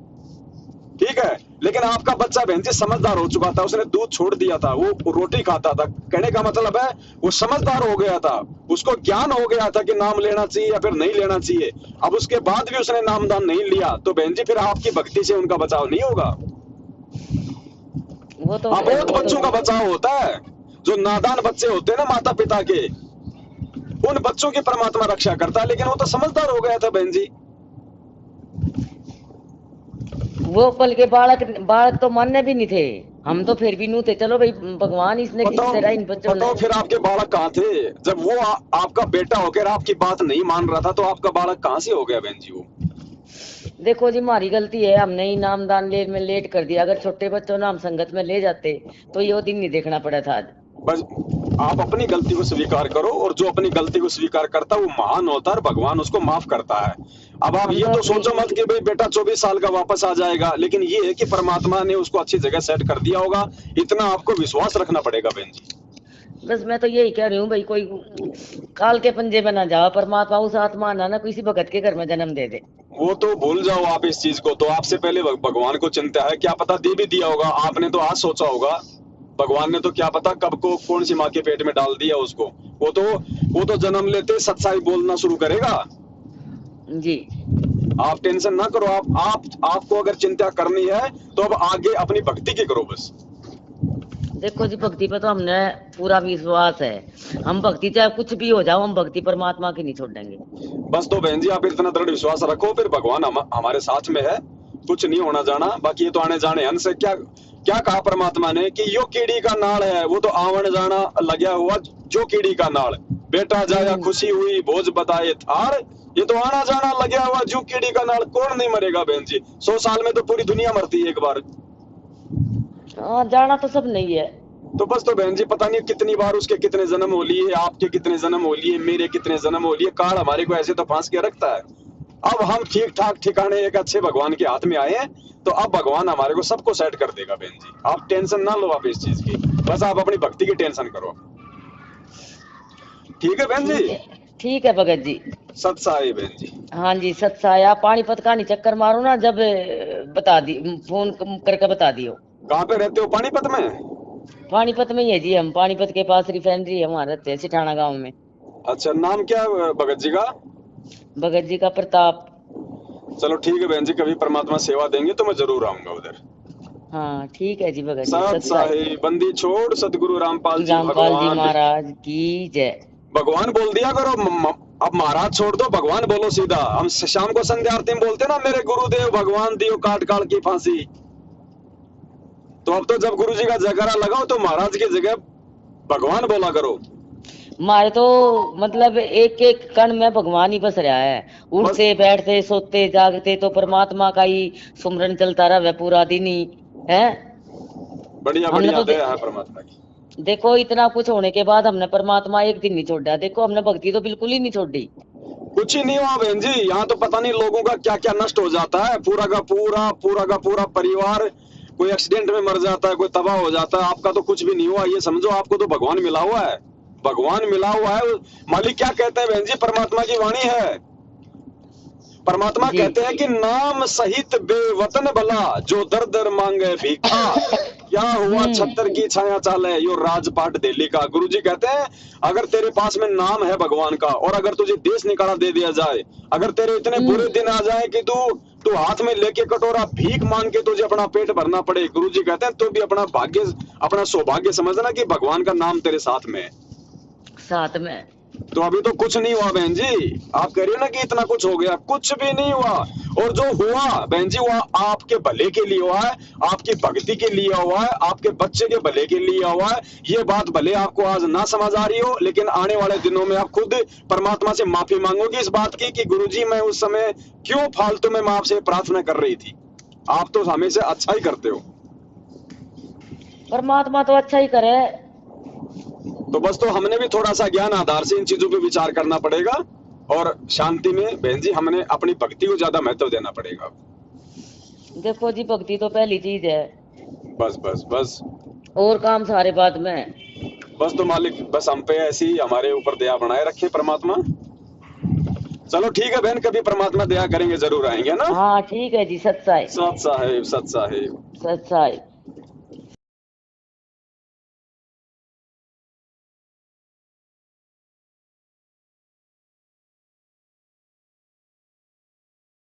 ठीक है। लेकिन आपका बच्चा बहन जी समझदार हो चुका था, उसने दूध छोड़ दिया था, वो रोटी खाता था। कहने का मतलब है वो समझदार हो गया था, उसको ज्ञान हो गया था कि नाम लेना चाहिए या फिर नहीं लेना चाहिए। अब उसके बाद भी उसने नामदान नहीं लिया, तो बहन जी फिर आपकी भक्ति से उनका बचाव नहीं होगा। वो तो बहुत बच्चों का बचाव होता है, जो नादान बच्चे होते हैं ना माता पिता के, उन बच्चों की परमात्मा रक्षा करता है। लेकिन वो तो समझदार हो गया था बहन जी। वो पल के बालक तो मानने भी नहीं थे, हम तो फिर भी नू थे। चलो भाई भगवान इसने किस तरह इन बच्चों ने। फिर आपके बालक कहाँ थे जब वो आपका बेटा होकर आपकी बात नहीं मान रहा था? तो आपका बालक कहाँ से हो गया बहन जी? वो देखो जी हमारी गलती है, हमने ही नामदान में लेट कर दिया। अगर छोटे बच्चों नाम संगत में ले जाते तो ये दिन नहीं देखना पड़ा था आज। बस आप अपनी गलती को स्वीकार करो, और जो अपनी गलती को स्वीकार करता है वो महान होता है, भगवान उसको माफ करता है। अब आप ये तो सोचो मत कि भाई बेटा 24 साल का वापस आ जाएगा, लेकिन ये है कि परमात्मा ने उसको अच्छी जगह सेट कर दिया होगा, इतना आपको विश्वास रखना पड़ेगा बहन जी। बस मैं तो यही कह रही हूँ भाई, कोई काल के पंजे में ना जाओ, परमात्मा उस आत्मा ना किसी भगत के घर में जन्म दे दे। वो तो भूल जाओ आप इस चीज को। तो आपसे पहले भगवान को चिंता है, क्या पता दे भी दिया होगा। आपने तो आज सोचा होगा, भगवान ने तो क्या पता कब को कौन सी माँ के पेट में डाल दिया उसको। वो तो जन्म लेते सच्चाई बोलना शुरू करेगा जी। आप टेंशन ना करो। आपको अगर चिंता करनी है तो अब आगे अपनी भक्ति की करो बस। देखो जी भक्ति पे तो हमने पूरा विश्वास है। हम भक्ति चाहे कुछ भी हो जाओ, हम भक्ति परमात्मा की नहीं छोड़ेंगे। बस तो बहन जी आप इतना दृढ़ विश्वास रखो, फिर भगवान हमारे साथ में है, कुछ नहीं होना जाना। बाकी ये तो आने जाने हन से क्या क्या कहा परमात्मा ने कि यो कीड़ी का नाड़ है, वो तो आवन जाना लगा हुआ जो कीड़ी का नाड़। बेटा जाया खुशी हुई भोज बताए थार, ये तो आना जाना लगा हुआ जो कीड़ी का नाड़। कौन नहीं मरेगा बहन जी, 100 साल में तो पूरी दुनिया मरती है एक बार। जाना तो सब नहीं है। तो बस तो बहन जी पता नहीं कितनी बार उसके कितने जन्म हो लिए, आपके कितने जन्म हो लिए, मेरे कितने जन्म हो लिए, काल हमारे को ऐसे तो फांस के रखता है। अब हम ठीक ठाक ठिकाने एक अच्छे भगवान के हाथ में आए हैं, तो अब भगवान हमारे को सबको सेट कर देगा बहन जी। आप टेंशन ना लो आप इस चीज की, बस आप अपनी भक्ति की टेंशन करो। ठीक है बहन जी? ठीक है भगत जी। सत्साई बहन जी। हाँ जी सत्साई। आप पानीपत का नहीं चक्कर मारो ना, जब बता दी, फोन करके बता दियो। कहाँ पे रहते हो? पानीपत में? पानीपत में ही है जी, हम पानीपत के पास रिफाइनरी है, वहाँ रहते हैं सिठाना गांव में। अच्छा, नाम क्या है भगत जी का? भगत जी का प्रताप। चलो ठीक है बहन जी, कभी परमात्मा सेवा देंगे तो मैं जरूर आऊंगा उधर। हाँ ठीक है जी भगत जी। सत्साई बंदी छोड़ सतगुरु रामपाल जी महाराज की जय। भगवान बोल दिया करो, अब महाराज छोड़ दो, भगवान बोलो सीधा। हम शाम को संध्या आरती में बोलते ना, मेरे गुरुदेव भगवान दियो काट काट की फांसी। तो अब तो जब गुरु जी का जयकारा लगाओ तो महाराज की जगह भगवान बोला करो। हमारे तो मतलब एक एक कण में भगवान ही बस रहा है। उठते बैठते सोते जागते तो परमात्मा का ही सुमरन चलता रहा पूरा दिन ही है। बढ़िया बढ़िया दया है परमात्मा की। देखो इतना कुछ होने के बाद हमने परमात्मा एक दिन नहीं छोड़ा। देखो हमने भक्ति तो बिल्कुल ही नहीं छोड़ी। कुछ ही नहीं हुआ बहन जी, यहाँ तो पता नहीं लोगों का क्या क्या नष्ट हो जाता है। पूरा का पूरा परिवार कोई एक्सीडेंट में मर जाता है, कोई तबाह हो जाता है। आपका तो कुछ भी नहीं हुआ, ये समझो आपको तो भगवान मिला हुआ है। भगवान मिला हुआ है। मालिक क्या कहते हैं बहन जी, परमात्मा की वाणी है। परमात्मा कहते हैं कि नाम सहित बेवतन भला, जो दर दर मांगे भीखा। क्या हुआ छत्तर की छाया चाले यो राजपाट दिल्ली का। गुरुजी कहते हैं अगर तेरे पास में नाम है भगवान का, और अगर तुझे देश निकाला दे दिया जाए, अगर तेरे इतने बुरे दिन आ जाए कि तू हाथ में लेके कटोरा भीख मांग के तुझे अपना पेट भरना पड़े, गुरुजी कहते हैं तो भी अपना भाग्य, अपना सौभाग्य समझना कि भगवान का नाम तेरे साथ में है। साथ में तो अभी तो कुछ नहीं हुआ बहन जी। आप कह रही हो ना कि इतना कुछ हो गया, कुछ भी नहीं हुआ। और जो हुआ बहन जी वो आपके भले के लिए हुआ है, आपकी भक्ति के लिए हुआ है, आपके बच्चे के भले के लिए हुआ है। ये बात भले आपको आज ना समझ आ रही हो, लेकिन आने वाले दिनों में आप खुद परमात्मा से माफी मांगोगे इस बात की कि गुरुजी मैं उस समय क्यों फालतू में मैं आपसे प्रार्थना कर रही थी। आप तो हमेशा अच्छा ही करते हो। परमात्मा तो अच्छा ही करे। तो बस तो हमने भी थोड़ा सा ज्ञान आधार से इन चीजों पे विचार करना पड़ेगा, और शांति में बहन जी हमने अपनी भक्ति को ज्यादा महत्व देना पड़ेगा। देखो जी भक्ति तो पहली चीज है। बस बस बस और काम सारे बाद में। बस तो मालिक बस हम पे ऐसी हमारे ऊपर दया बनाए रखे परमात्मा। चलो ठीक है बहन, कभी परमात्मा दया करेंगे जरूर आएंगे ना। हाँ ठीक है जी। सत्साई सत साहेब सत साहेब सत्साई।